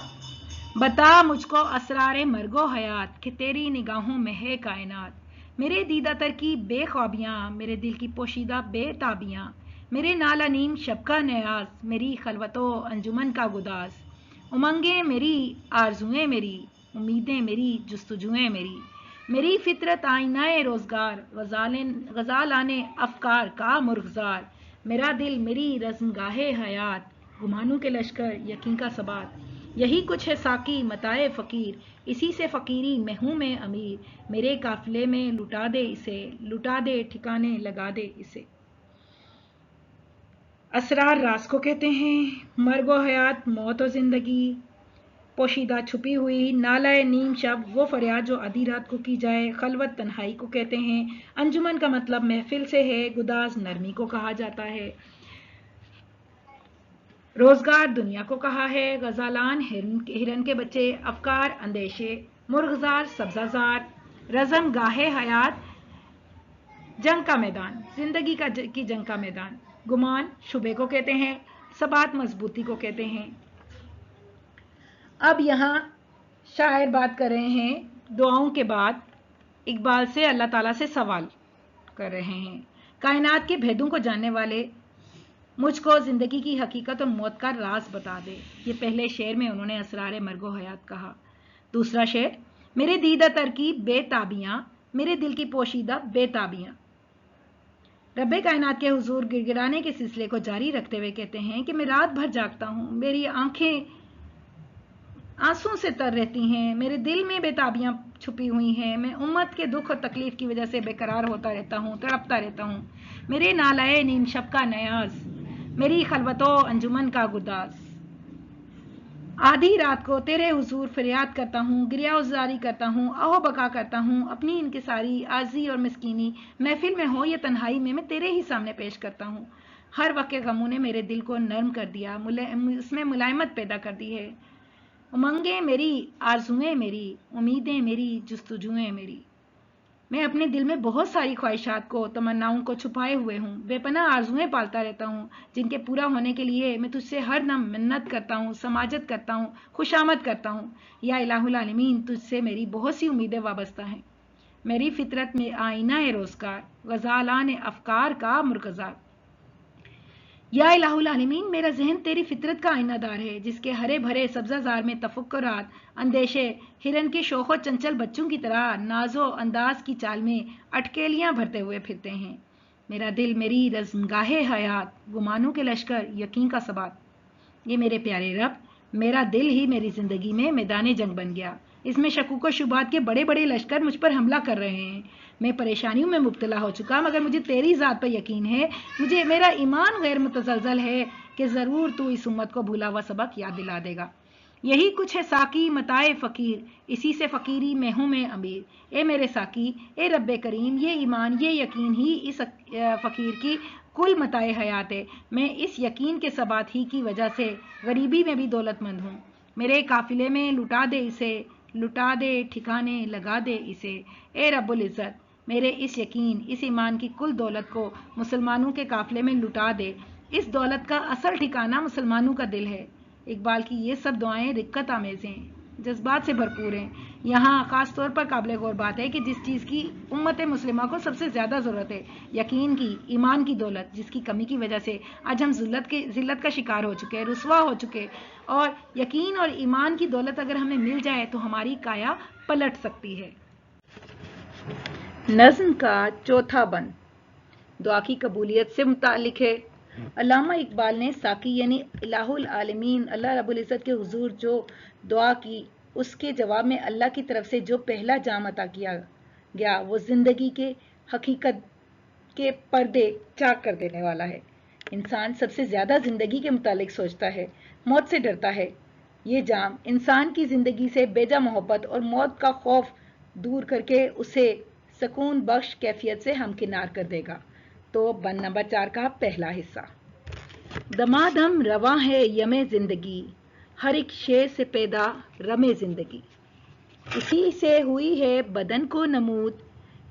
بتا مجھ کو اسرار مرگ و حیات، کہ تیری نگاہوں میں ہے کائنات۔ میرے دیدہ تر کی بے خوابیاں، میرے دل کی پوشیدہ بے تابیاں، میرے نالا نیم شب کا نیاز، میری خلوت و انجمن کا گداز۔ امنگیں میری، آرزوئیں میری، امیدیں میری، جستجوئیں میری، میری فطرت آئینہ روزگار، غزالان افکار کا مرغزار۔ میرا دل میری رزمگاہ حیات، گمانوں کے لشکر یقین کا ثبات۔ یہی کچھ ہے ساقی متاع فقیر، اسی سے فقیری میں ہوں میں امیر۔ میرے قافلے میں لٹا دے اسے، لٹا دے ٹھکانے لگا دے اسے۔ اسرار راز کو کہتے ہیں، مرگ و حیات موت و زندگی، پوشیدہ چھپی ہوئی نالہ نیم شب وہ فریاد جو آدھی رات کو کی جائے، خلوت تنہائی کو کہتے ہیں۔ انجمن کا مطلب محفل سے ہے، گداز نرمی کو کہا جاتا ہے، روزگار دنیا کو کہا ہے، غزالان ہرن کے بچے، افکار اندیشے، مرغزار سبزہ زار، رزم گاہ حیات جنگ کا میدان، زندگی کی جنگ کا میدان، گمان شبے کو کہتے ہیں، ثبات مضبوطی کو کہتے ہیں۔ اب یہاں شاعر بات کر رہے ہیں دعاؤں کے بعد اقبال سے اللہ تعالیٰ سے سوال کر رہے ہیں۔ کائنات کے بھیدوں کو جاننے والے، مجھ کو زندگی کی حقیقت اور موت کا راز بتا دے۔ یہ پہلے شعر میں انہوں نے اسرار مرگ و حیات کہا۔ دوسرا شعر، میرے دیدہ تر کی بے تابیاں، میرے دل کی پوشیدہ بے تابیاں۔ رب کائنات کے حضور گڑ گڑانے کے سلسلے کو جاری رکھتے ہوئے کہتے ہیں کہ میں رات بھر جاگتا ہوں، میری آنکھیں آنسوں سے تر رہتی ہیں، میرے دل میں بے تابیاں چھپی ہوئی ہیں، میں امت کے دکھ اور تکلیف کی وجہ سے بے قرار ہوتا رہتا ہوں، تڑپتا رہتا ہوں۔ میرے نالائے نیم شب کا نیاز، میری خلوت و انجمن کا گداز۔ آدھی رات کو تیرے حضور فریاد کرتا ہوں، گریہ وزاری کرتا ہوں، آہو بکا کرتا ہوں، اپنی انکساری، عاجزی اور مسکینی محفل میں ہو یا تنہائی میں تیرے ہی سامنے پیش کرتا ہوں۔ ہر وقت کے غموں نے میرے دل کو نرم کر دیا، اس میں ملائمت پیدا کر دی ہے۔ امنگیں میری، آرزوئیں میری، امیدیں میری، جستجوئیں میری۔ میں اپنے دل میں بہت ساری خواہشات کو، تمناؤں کو چھپائے ہوئے ہوں، بے پناہ آرزویں پالتا رہتا ہوں جن کے پورا ہونے کے لیے میں تجھ سے ہر دم منت کرتا ہوں، سماجت کرتا ہوں، خوشامد کرتا ہوں۔ یا الہ العالمین، تجھ سے میری بہت سی امیدیں وابستہ ہیں۔ میری فطرت میں آئینہ روزگار، غزالان افکار کا مرکزات۔ یا الہ العالمین، میرا ذہن تیری فطرت کا آئینہ دار ہے جس کے ہرے بھرے سبزہ زار میں تفکرات، اندیشے ہرن کے شوخ و چنچل بچوں کی طرح ناز و انداز کی چال میں اٹکیلیاں بھرتے ہوئے پھرتے ہیں۔ میرا دل میری رزمگاہ حیات، گمانوں کے لشکر، یقین کا ثبات۔ یہ میرے پیارے رب، میرا دل ہی میری زندگی میں میدان جنگ بن گیا۔ اس میں شکوک و شبہات کے بڑے بڑے لشکر مجھ پر حملہ کر رہے ہیں۔ میں پریشانیوں میں مبتلا ہو چکا، مگر مجھے تیری ذات پر یقین ہے، میرا ایمان غیر متزلزل ہے کہ ضرور تو اس امت کو بھولا ہوا سبق یاد دلا دے گا۔ یہی کچھ ہے ساقی متاع فقیر، اسی سے فقیری میں ہوں میں امیر۔ اے میرے ساقی، اے رب کریم، یہ ایمان، یہ یقین ہی اس فقیر کی کل متاع حیات ہے۔ میں اس یقین کے ثبات ہی کی وجہ سے غریبی میں بھی دولت مند ہوں۔ میرے قافلے میں لٹا دے اسے، لٹا دے ٹھکانے لگا دے اسے۔ اے رب العزت، میرے اس یقین، اس ایمان کی کل دولت کو مسلمانوں کے قافلے میں لٹا دے۔ اس دولت کا اصل ٹھکانہ مسلمانوں کا دل ہے۔ اقبال کی یہ سب دعائیں رقت آمیز ہیں، جذبات سے بھرپور ہیں۔ یہاں خاص طور پر قابل غور بات ہے کہ جس چیز کی امت مسلمہ کو سب سے زیادہ ضرورت ہے، یقین کی، ایمان کی دولت، جس کی کمی کی وجہ سے آج ہم ذلت کا شکار ہو چکے، رسوا ہو چکے، اور یقین اور ایمان کی دولت اگر ہمیں مل جائے تو ہماری کایا پلٹ سکتی ہے۔ نظم کا چوتھا بند دعا کی قبولیت سے متعلق ہے۔ علامہ اقبال نے ساقی یعنی الہ العالمین اللہ رب العزت کے حضور جو دعا کی، اس کے جواب میں اللہ کی طرف سے جو پہلا جام عطا کیا گیا وہ زندگی کے حقیقت کے پردے چاک کر دینے والا ہے۔ انسان سب سے زیادہ زندگی کے متعلق سوچتا ہے، موت سے ڈرتا ہے۔ یہ جام انسان کی زندگی سے بیجا محبت اور موت کا خوف دور کر کے اسے سکون بخش کیفیت سے ہمکنار کر دے گا۔ تو بند نمبر 4 کا پہلا حصہ۔ دمادم رواں ہے یم زندگی، ہر ایک شے سے پیدا رم زندگی۔ اسی سے ہوئی ہے بدن کو نمود،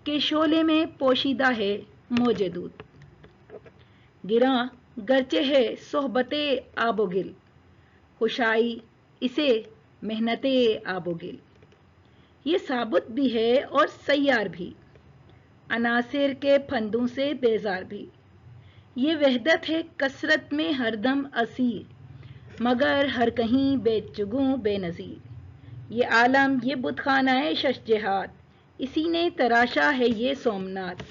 کہ شعلے میں پوشیدہ ہے موج دود۔ گراں گرچہ ہے صحبت آب و گل، خوشائی اسے محنت آب و گل۔ یہ ثابت بھی ہے اور سیار بھی، عناصر کے پھندوں سے بیزار بھی۔ یہ وحدت ہے کثرت میں ہر دم اسیر، مگر ہر کہیں بے چگوں بے نظیر۔ یہ عالم یہ بت خانہ شش جہات، اسی نے تراشا ہے یہ سومنات۔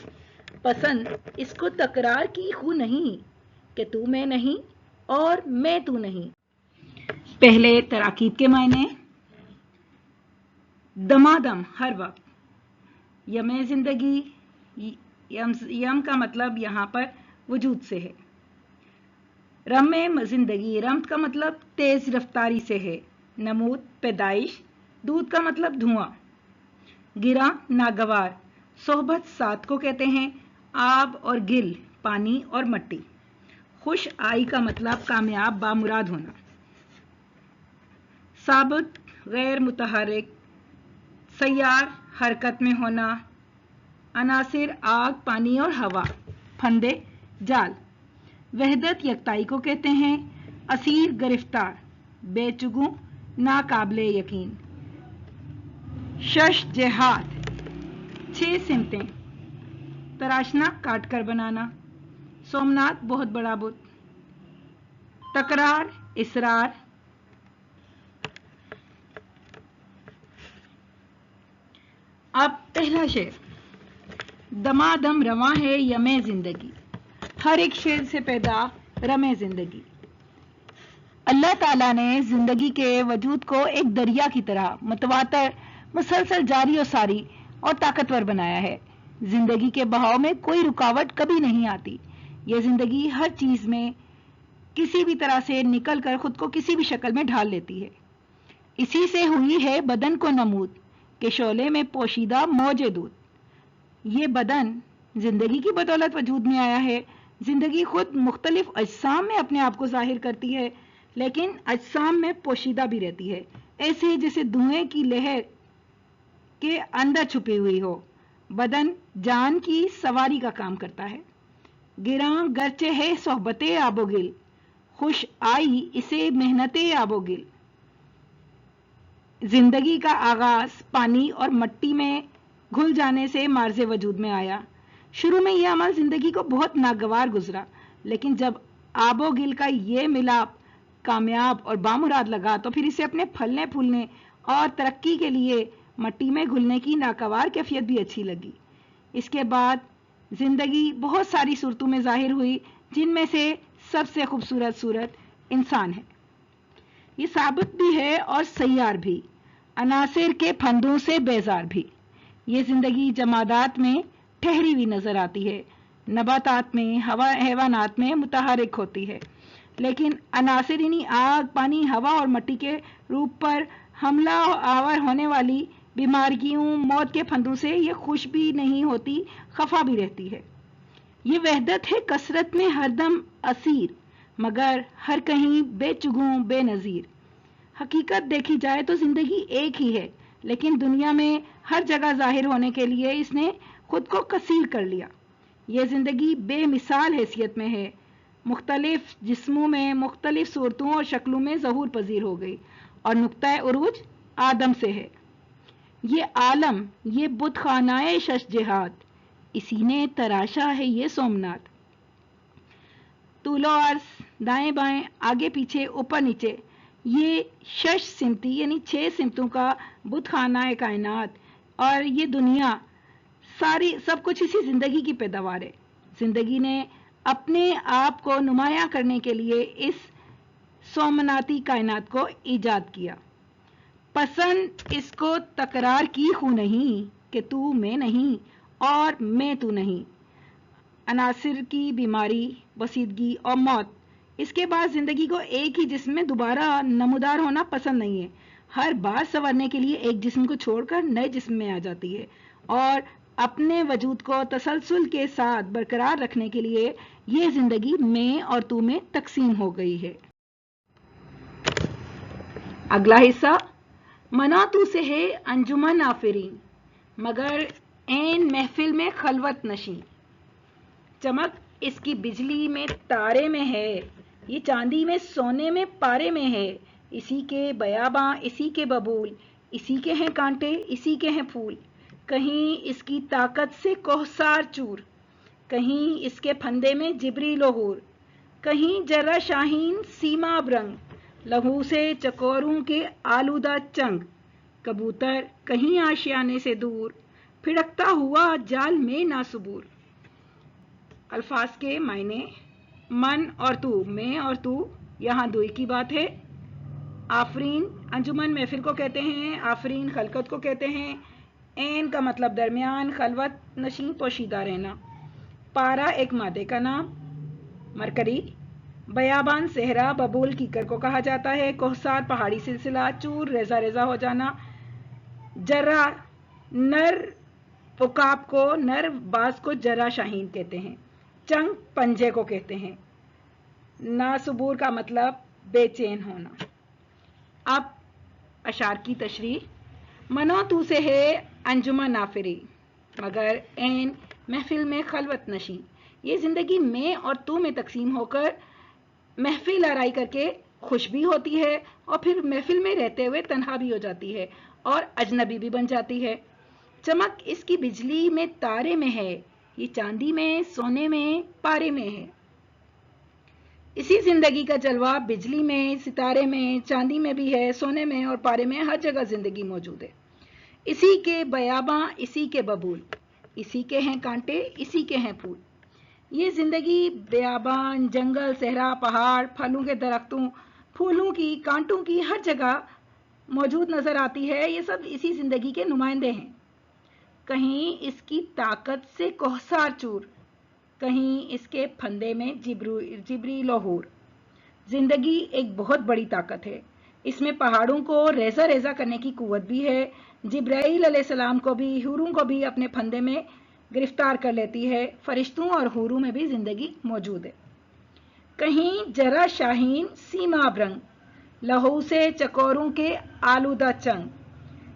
پسند اس کو تکرار کی خو نہیں، کہ تو میں نہیں اور میں تو نہیں۔ پہلے تراکیب کے معنی۔ دمادم ہر وقت، یم زندگی، یم کا مطلب یہاں پر وجود سے ہے۔ رم زندگی، رمت کا مطلب تیز رفتاری سے ہے۔ نمود پیدائش، دودھ کا مطلب دھواں۔ گراں ناگوار، صحبت ساتھ کو کہتے ہیں، آب اور گل پانی اور مٹی۔ خوش آئی کا مطلب کامیاب بامراد ہونا۔ ثابت غیر متحرک، سیار حرکت میں ہونا۔ عناصر آگ پانی اور ہوا، پھندے جال۔ وحدت یکتائی کو کہتے ہیں، اسیر گرفتار، بے چگوں ناقابل یقین۔ شش جہات 6 سمتیں، تراشنا کاٹ کر بنانا۔ سومنات بہت بڑا بت۔ تکرار اصرار۔ اب پہلا شعر۔ دمادم رواں ہے یم زندگی، ہر ایک شعر سے پیدا رم زندگی۔ اللہ تعالیٰ نے زندگی کے وجود کو ایک دریا کی طرح متواتر، مسلسل جاری و ساری اور طاقتور بنایا ہے۔ زندگی کے بہاؤ میں کوئی رکاوٹ کبھی نہیں آتی۔ یہ زندگی ہر چیز میں کسی بھی طرح سے نکل کر خود کو کسی بھی شکل میں ڈھال لیتی ہے۔ اسی سے ہوئی ہے بدن کو نمود، کہ شعلے میں پوشیدہ موج دود۔ یہ بدن زندگی کی بدولت وجود میں آیا ہے۔ زندگی خود مختلف اجسام میں اپنے آپ کو ظاہر کرتی ہے، لیکن اجسام میں پوشیدہ بھی رہتی ہے، ایسے جیسے دھوئیں کی لہر کے اندر چھپی ہوئی ہو۔ بدن جان کی سواری کا کام کرتا ہے۔ گراں گرچہ ہے صحبت آبوگل، خوش آئی اسے محنت آبوگل۔ زندگی کا آغاز پانی اور مٹی میں گھل جانے سے مارز وجود میں آیا۔ شروع میں یہ عمل زندگی کو بہت ناگوار گزرا، لیکن جب آب و گل کا یہ ملاپ کامیاب اور بامراد لگا تو پھر اسے اپنے پھلنے پھولنے اور ترقی کے لیے مٹی میں گھلنے کی ناگوار کیفیت بھی اچھی لگی۔ اس کے بعد زندگی بہت ساری صورتوں میں ظاہر ہوئی، جن میں سے سب سے خوبصورت صورت انسان ہے۔ یہ ثابت بھی ہے اور سیار بھی، عناصر کے پھندوں سے بیزار بھی۔ یہ زندگی جمادات میں ٹھہری ہوئی نظر آتی ہے، نباتات میں، حیوانات میں متحرک ہوتی ہے، لیکن عناصر یعنی آگ، پانی، ہوا اور مٹی کے روپ پر حملہ آور ہونے والی بیماریوں، موت کے پھندوں سے یہ خوش بھی نہیں ہوتی، خفا بھی رہتی ہے۔ یہ وحدت ہے کثرت میں ہر دم اسیر، مگر ہر کہیں بے چگوں بے نظیر۔ حقیقت دیکھی جائے تو زندگی ایک ہی ہے، لیکن دنیا میں ہر جگہ ظاہر ہونے کے لیے اس نے خود کو کثیر کر لیا۔ یہ زندگی بے مثال حیثیت میں ہے، مختلف جسموں میں، مختلف صورتوں اور شکلوں میں ظہور پذیر ہو گئی، اور نقطہ عروج آدم سے ہے۔ یہ عالم، یہ بت خانہ شش جہات، اسی نے تراشا ہے یہ سومنات۔ طول و عرض، دائیں بائیں، آگے پیچھے، اوپر نیچے، یہ شش سمتی یعنی 6 سمتوں کا بت خانہ کائنات اور یہ دنیا ساری سب کچھ اسی زندگی کی پیداوار ہے۔ زندگی نے اپنے آپ کو نمایاں کرنے کے لیے اس سومناتی کائنات کو ایجاد کیا۔ پسند اس کو تکرار کی خو نہیں کہ تو میں نہیں اور میں تو نہیں۔ عناصر کی بیماری، بسیدگی اور موت، اس کے بعد زندگی کو ایک ہی جسم میں دوبارہ نمودار ہونا پسند نہیں ہے۔ ہر بار سنورنے کے لیے ایک جسم کو چھوڑ کر نئے جسم میں آ جاتی ہے، اور اپنے وجود کو تسلسل کے ساتھ برقرار رکھنے کے لیے یہ زندگی میں اور تو میں تقسیم ہو گئی ہے۔ اگلا حصہ، منا تو سے ہے انجمن آفرین، مگر عین محفل میں خلوت نشیں۔ چمک اس کی بجلی میں تارے میں ہے، یہ چاندی میں سونے میں پارے میں ہے۔ اسی کے بیاباں، اسی کے ببول، اسی کے ہیں کانٹے، اسی کے ہیں پھول۔ کہیں اس کی طاقت سے کوہسار چور، کہیں اس کے پھندے میں جبری لہور، کہیں جرہ شاہین سیما برنگ، لہو سے چکوروں کے آلودہ چنگ۔ کبوتر کہیں آشیانے سے دور، پھڑکتا ہوا جال میں ناصبور۔ الفاظ کے معنی، من اور تو، میں اور تو، یہاں دوئی کی بات ہے۔ آفرین انجمن محفل کو کہتے ہیں، آفرین خلقت کو کہتے ہیں۔ عین کا مطلب درمیان، خلوت نشیں پوشیدہ رہنا۔ پارا ایک مادے کا نام، مرکری۔ بیابان صحرا، ببول کیکر کو کہا جاتا ہے۔ کوہسار پہاڑی سلسلہ، چور ریزہ ریزہ ہو جانا۔ جرہ نر عقاب کو، نر باز کو جرہ شاہین کہتے ہیں۔ چنگ پنجے کو کہتے ہیں۔ ناصبور کا مطلب بے چین ہونا۔ اب اشعار کی تشریح۔ منا تو سے ہے انجمن آفری، مگر عین محفل میں خلوت نشیں۔ یہ زندگی میں اور تو میں تقسیم ہو کر محفل آرائی کر کے خوش بھی ہوتی ہے، اور پھر محفل میں رہتے ہوئے تنہا بھی ہو جاتی ہے اور اجنبی بھی بن جاتی ہے۔ چمک اس کی بجلی میں تارے میں ہے، یہ چاندی میں سونے میں پارے میں ہے۔ اسی زندگی کا جلوہ بجلی میں، ستارے میں، چاندی میں بھی ہے، سونے میں اور پارے میں، ہر جگہ زندگی موجود ہے۔ اسی کے بیاباں، اسی کے ببول، اسی کے ہیں کانٹے، اسی کے ہیں پھول۔ یہ زندگی بیابان، جنگل، صحرا، پہاڑ، پھلوں کے درختوں، پھولوں کی، کانٹوں کی، ہر جگہ موجود نظر آتی ہے۔ یہ سب اسی زندگی کے نمائندے ہیں۔ کہیں اس کی طاقت سے کوہسار چور، کہیں اس کے پھندے میں جبری لہور۔ زندگی ایک بہت بڑی طاقت ہے، اس میں پہاڑوں کو ریزہ ریزہ کرنے کی قوت بھی ہے۔ جبرائیل علیہ السلام کو بھی، حوروں کو بھی اپنے پھندے میں گرفتار کر لیتی ہے۔ فرشتوں اور حوروں میں بھی زندگی موجود ہے۔ کہیں جرہ شاہین سیما برنگ، لہو سے چکوروں کے آلودہ چنگ۔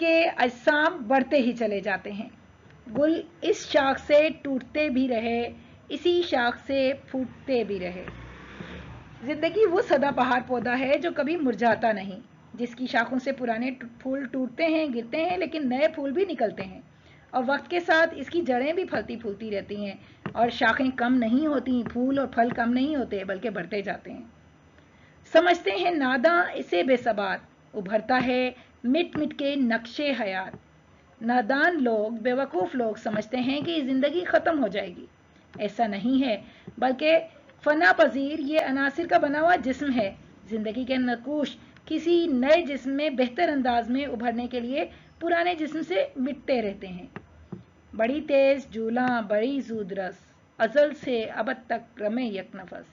کے اجسام بڑھتے ہی چلے جاتے ہیں. گل اس شاخ سے ٹوٹتے بھی رہے, اسی شاخ سے پھوٹتے بھی رہے. زندگی وہ سدا بہار پودا ہے جو کبھی مرجھاتا نہیں, جس کی شاخوں سے پرانے پھول ٹوٹتے ہیں, گرتے ہیں, لیکن نئے پھول بھی نکلتے ہیں, اور وقت کے ساتھ اس کی جڑیں بھی پھلتی پھولتی رہتی ہیں, اور شاخیں کم نہیں ہوتی, پھول اور پھل کم نہیں ہوتے, بلکہ بڑھتے جاتے ہیں. سمجھتے ہیں ناداں اسے بے ثبات, ابھرتا ہے مٹ مٹ کے نقشے حیات. نادان لوگ, بیوقوف لوگ سمجھتے ہیں کہ زندگی ختم ہو جائے گی. ایسا نہیں ہے, بلکہ فنا پذیر یہ عناصر کا بنا ہوا جسم ہے. زندگی کے نقوش کسی نئے جسم میں بہتر انداز میں ابھرنے کے لیے پرانے جسم سے مٹتے رہتے ہیں. بڑی تیز جولاں بڑی زود رس, ازل سے ابد تک رمے یک نفس.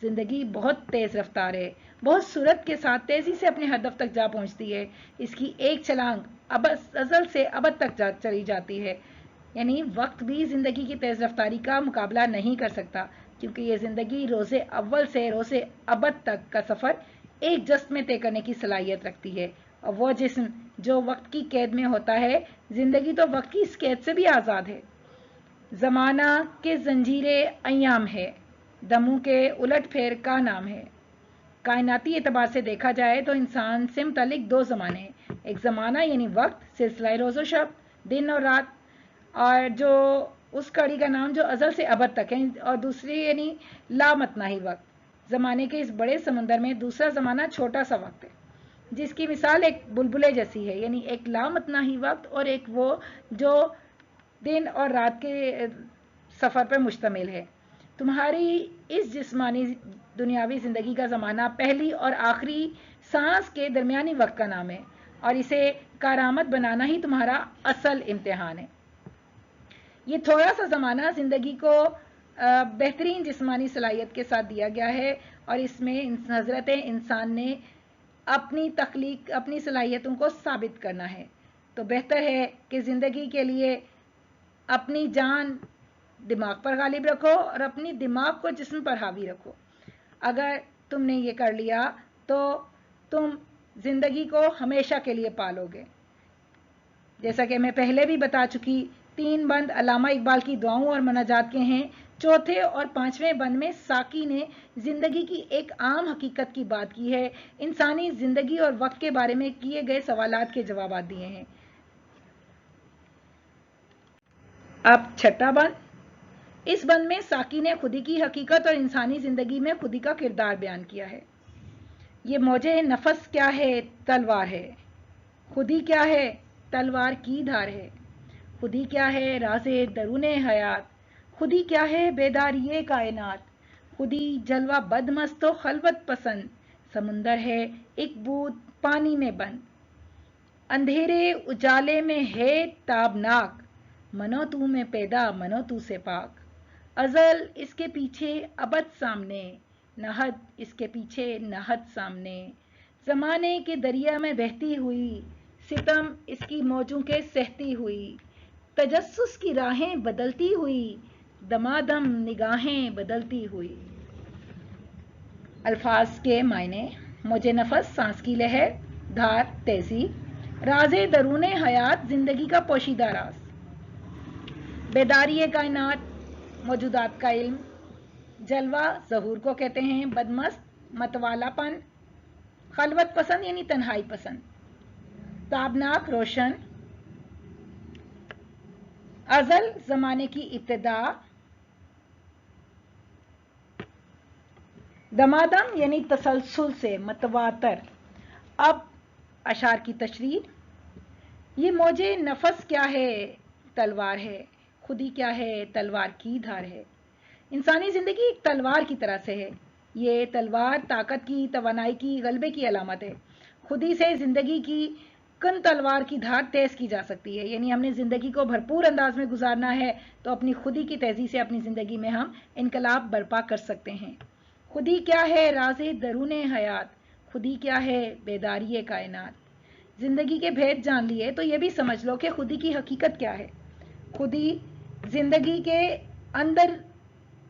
زندگی بہت تیز رفتار ہے, بہت سرعت کے ساتھ تیزی سے اپنے ہدف تک جا پہنچتی ہے. اس کی ایک چھلانگ ازل سے ابد تک چلی جاتی ہے. یعنی وقت بھی زندگی کی تیز رفتاری کا مقابلہ نہیں کر سکتا, کیونکہ یہ زندگی روز اول سے روز ابد تک کا سفر ایک جست میں طے کرنے کی صلاحیت رکھتی ہے. اور وہ جسم جو وقت کی قید میں ہوتا ہے, زندگی تو وقت کی اس قید سے بھی آزاد ہے. زمانہ کے زنجیرے ایام ہے, دموں کے الٹ پھیر کا نام ہے. کائناتی اعتبار سے دیکھا جائے تو انسان سے متعلق دو زمانے ہیں. ایک زمانہ یعنی وقت, سلسلہ روز و شب, دن اور رات, اور جو اس کڑی کا نام جو ازل سے ابد تک ہے, اور دوسری یعنی لامتناہی وقت. زمانے کے اس بڑے سمندر میں دوسرا زمانہ چھوٹا سا وقت ہے, جس کی مثال ایک بلبلے جیسی ہے. یعنی ایک لامتناہی وقت اور ایک وہ جو دن اور رات کے سفر پر مشتمل ہے. تمہاری اس جسمانی دنیاوی زندگی کا زمانہ پہلی اور آخری سانس کے درمیانی وقت کا نام ہے, اور اسے کارآمد بنانا ہی تمہارا اصل امتحان ہے. یہ تھوڑا سا زمانہ زندگی کو بہترین جسمانی صلاحیت کے ساتھ دیا گیا ہے, اور اس میں حضرت انسان نے اپنی تخلیق, اپنی صلاحیتوں کو ثابت کرنا ہے. تو بہتر ہے کہ زندگی کے لیے اپنی جان دماغ پر غالب رکھو, اور اپنی دماغ کو جسم پر حاوی رکھو. اگر تم نے یہ کر لیا تو تم زندگی کو ہمیشہ کے لیے پالو گے. جیسا کہ میں پہلے بھی بتا چکی, 3 بند علامہ اقبال کی دعاؤں اور مناجات کے ہیں. چوتھے اور 5ویں بند میں ساقی نے زندگی کی ایک عام حقیقت کی بات کی ہے, انسانی زندگی اور وقت کے بارے میں کیے گئے سوالات کے جوابات دیے ہیں. اب 6واں بند. اس بند میں ساقی نے خودی کی حقیقت اور انسانی زندگی میں خودی کا کردار بیان کیا ہے. یہ موجے نفس کیا ہے, تلوار ہے. خودی کیا ہے, تلوار کی دھار ہے. خودی کیا ہے, راز درون حیات. خودی کیا ہے, بیداری کائنات. خودی جلوہ بد مست و خلوت پسند, سمندر ہے ایک بود پانی میں بند. اندھیرے اجالے میں ہے تابناک, منو تو میں پیدا منو تو سے پاک. ازل اس کے پیچھے ابد سامنے, نہد اس کے پیچھے نہد سامنے. زمانے کے دریا میں بہتی ہوئی, ستم اس کی موجوں کے سہتی ہوئی. تجسس کی راہیں بدلتی ہوئی, دمادم نگاہیں بدلتی ہوئی. الفاظ کے معنی. موجے نفس سانس کی لہر, دھار تیزی, راز درون حیات زندگی کا پوشیدہ راز, بیداری کائنات موجودات کا علم, جلوہ ظہور کو کہتے ہیں, بدمست متوالا پن, خلوت پسند یعنی تنہائی پسند, تابناک روشن. ازل زمانے کی ابتدا, دمادم یعنی تسلسل سے, متواتر. اب اشعار کی تشریح. یہ موجے نفس کیا ہے, تلوار ہے. خودی کیا ہے, تلوار کی دھار ہے. انسانی زندگی ایک تلوار کی طرح سے ہے. یہ تلوار طاقت کی, توانائی کی, غلبے کی علامت ہے. خودی سے زندگی کی کن تلوار کی دھار تیز کی جا سکتی ہے. یعنی ہم نے زندگی کو بھرپور انداز میں گزارنا ہے تو اپنی خودی کی تیزی سے اپنی زندگی میں ہم انقلاب برپا کر سکتے ہیں. خودی کیا ہے, راز درون حیات. خودی کیا ہے, بیداری کائنات. زندگی کے بھید جان لیے تو یہ بھی سمجھ لو کہ خودی کی حقیقت کیا ہے. خودی زندگی کے اندر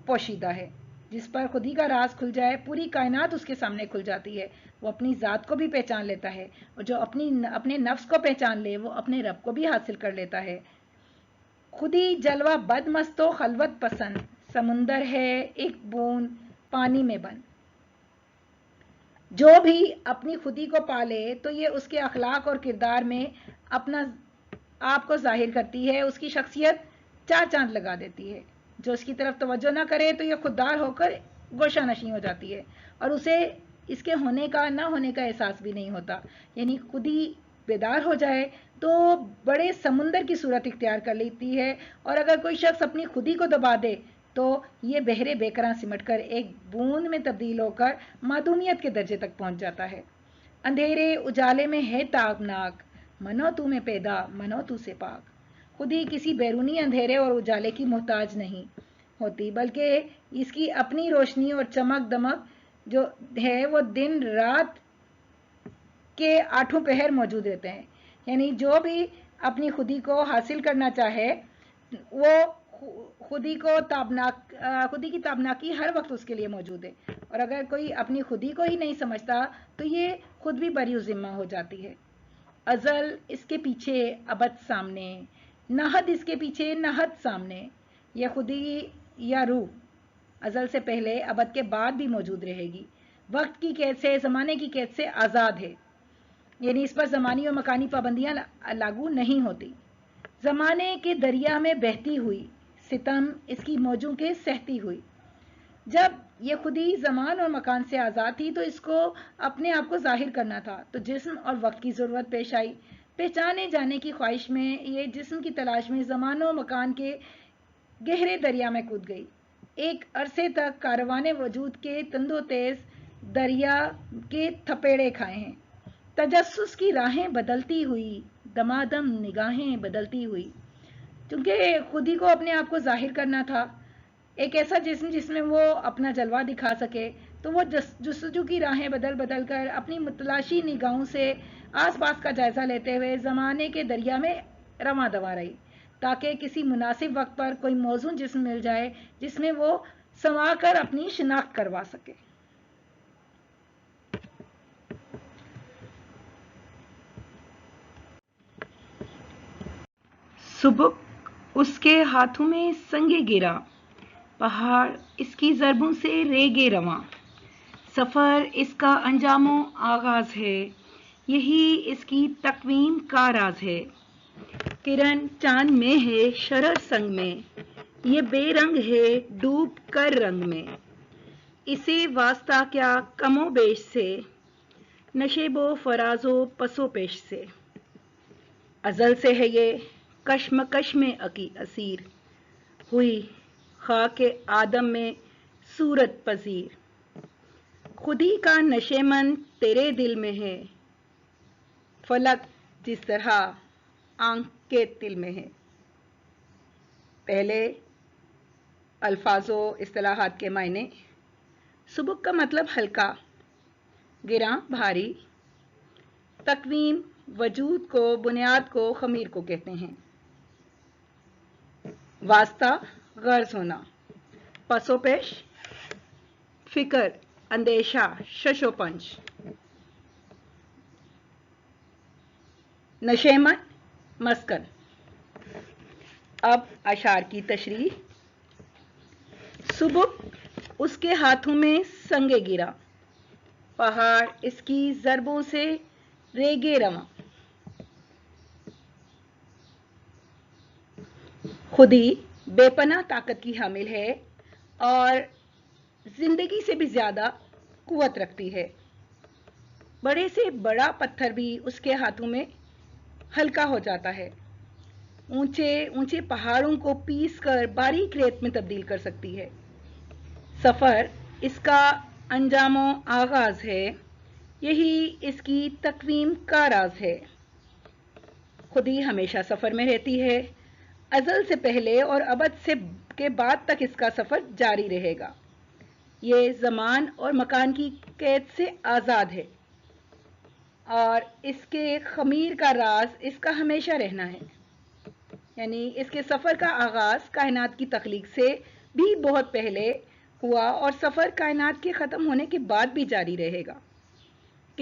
پوشیدہ ہے, جس پر خودی کا راز کھل جائے پوری کائنات اس کے سامنے کھل جاتی ہے. وہ اپنی ذات کو بھی پہچان لیتا ہے، اور جو اپنے نفس کو پہچان لے وہ اپنے رب کو بھی حاصل کر لیتا ہے۔ خودی جلوہ بد مست و خلوت پسند، سمندر ہے ایک بوند پانی میں بند۔ جو بھی اپنی خودی کو پالے تو یہ اس کے اخلاق اور کردار میں اپنا آپ کو ظاہر کرتی ہے، اس کی شخصیت چار چاند لگا دیتی ہے۔ جو اس کی طرف توجہ نہ کرے تو یہ خوددار ہو کر گوشہ نشیں ہو جاتی ہے، اور اسے اس کے ہونے کا نہ ہونے کا احساس بھی نہیں ہوتا۔ یعنی خودی بیدار ہو جائے تو بڑے سمندر کی صورت اختیار کر لیتی ہے، اور اگر کوئی شخص اپنی خودی کو دبا دے تو یہ بحر بیکراں سمٹ کر ایک بوند میں تبدیل ہو کر معدومیت کے درجے تک پہنچ جاتا ہے۔ اندھیرے اجالے میں ہے تابناک، منو تو میں پیدا منو تو سے پاک۔ خودی کسی بیرونی اندھیرے اور اجالے کی محتاج نہیں ہوتی، بلکہ اس کی اپنی روشنی اور چمک دمک جو ہے وہ دن رات کے آٹھوں پہر موجود رہتے ہیں۔ یعنی جو بھی اپنی خودی کو حاصل کرنا چاہے وہ خودی کی تابناکی ہر وقت اس کے لیے موجود ہے، اور اگر کوئی اپنی خودی کو ہی نہیں سمجھتا تو یہ خود بھی بری ذمہ ہو جاتی ہے۔ ازل اس کے پیچھے ابد سامنے، نہد اس کے پیچھے نہد سامنے۔ یہ خودی یا روح ازل سے پہلے ابد کے بعد بھی موجود رہے گی، وقت کی قید سے، زمانے کی قید سے آزاد ہے، یعنی اس پر زمانی اور مکانی پابندیاں لاگو نہیں ہوتی۔ زمانے کے دریا میں بہتی ہوئی، ستم اس کی موجوں کے سہتی ہوئی۔ جب یہ خودی زمان اور مکان سے آزاد تھی تو اس کو اپنے آپ کو ظاہر کرنا تھا، تو جسم اور وقت کی ضرورت پیش آئی۔ پہچانے جانے کی خواہش میں یہ جسم کی تلاش میں زمان و مکان کے گہرے دریا میں کود گئی۔ ایک عرصے تک کاروان وجود کے تند و تیز دریا کے تھپیڑے کھائے ہیں، تجسس کی راہیں بدلتی ہوئی، دمادم نگاہیں بدلتی ہوئی۔ چونکہ خودی کو اپنے آپ کو ظاہر کرنا تھا، ایک ایسا جسم جس میں وہ اپنا جلوہ دکھا سکے، تو وہ جستجو کی راہیں بدل بدل کر اپنی متلاشی نگاہوں سے آس پاس کا جائزہ لیتے ہوئے زمانے کے دریا میں رواں دواں رہی، تاکہ کسی مناسب وقت پر کوئی موزوں جسم مل جائے جس میں وہ سما کر اپنی شناخت کروا سکے۔ صبح اس کے ہاتھوں میں سنگے گرا، پہاڑ اس کی ضربوں سے ریگے رواں۔ سفر اس کا انجام و آغاز ہے، یہی اس کی تقویم کا راز ہے۔ کرن چاند میں ہے شرر سنگ میں، یہ بے رنگ ہے ڈوب کر رنگ میں۔ اسے واسطہ کیا کم و بیش سے، نشیب و فراز و پس و پیش سے۔ ازل سے ہے یہ کشمکش میں اسیر، ہوئی خاک آدم میں صورت پذیر۔ خودی کا نشیمن تیرے دل میں ہے، فلک جس طرح آنکھ کے تل میں ہے۔ پہلے الفاظ و اصطلاحات کے معنی۔ سبک کا مطلب ہلکا، گراں بھاری۔ تقویم وجود کو، بنیاد کو، خمیر کو کہتے ہیں۔ واسطہ غرض ہونا، پس و پیش فکر، اندیشہ، شش و پنج۔ نشیمن مسکن۔ اب اشعار کی تشریح۔ سبک اس کے ہاتھوں میں سنگے گرا، پہاڑ اس کی ضربوں سے ریگے رواں۔ خودی بے پناہ طاقت کی حامل ہے اور زندگی سے بھی زیادہ قوت رکھتی ہے۔ بڑے سے بڑا پتھر بھی اس کے ہاتھوں میں ہلکا ہو جاتا ہے، اونچے اونچے پہاڑوں کو پیس کر باریک ریت میں تبدیل کر سکتی ہے۔ سفر اس کا انجام و آغاز ہے، یہی اس کی تقویم کا راز ہے۔ خودی ہمیشہ سفر میں رہتی ہے، ازل سے پہلے اور ابد کے بعد تک اس کا سفر جاری رہے گا۔ یہ زمان اور مکان کی قید سے آزاد ہے، اور اس کے خمیر کا راز اس کا ہمیشہ رہنا ہے۔ یعنی اس کے سفر کا آغاز کائنات کی تخلیق سے بھی بہت پہلے ہوا، اور سفر کائنات کے ختم ہونے کے بعد بھی جاری رہے گا۔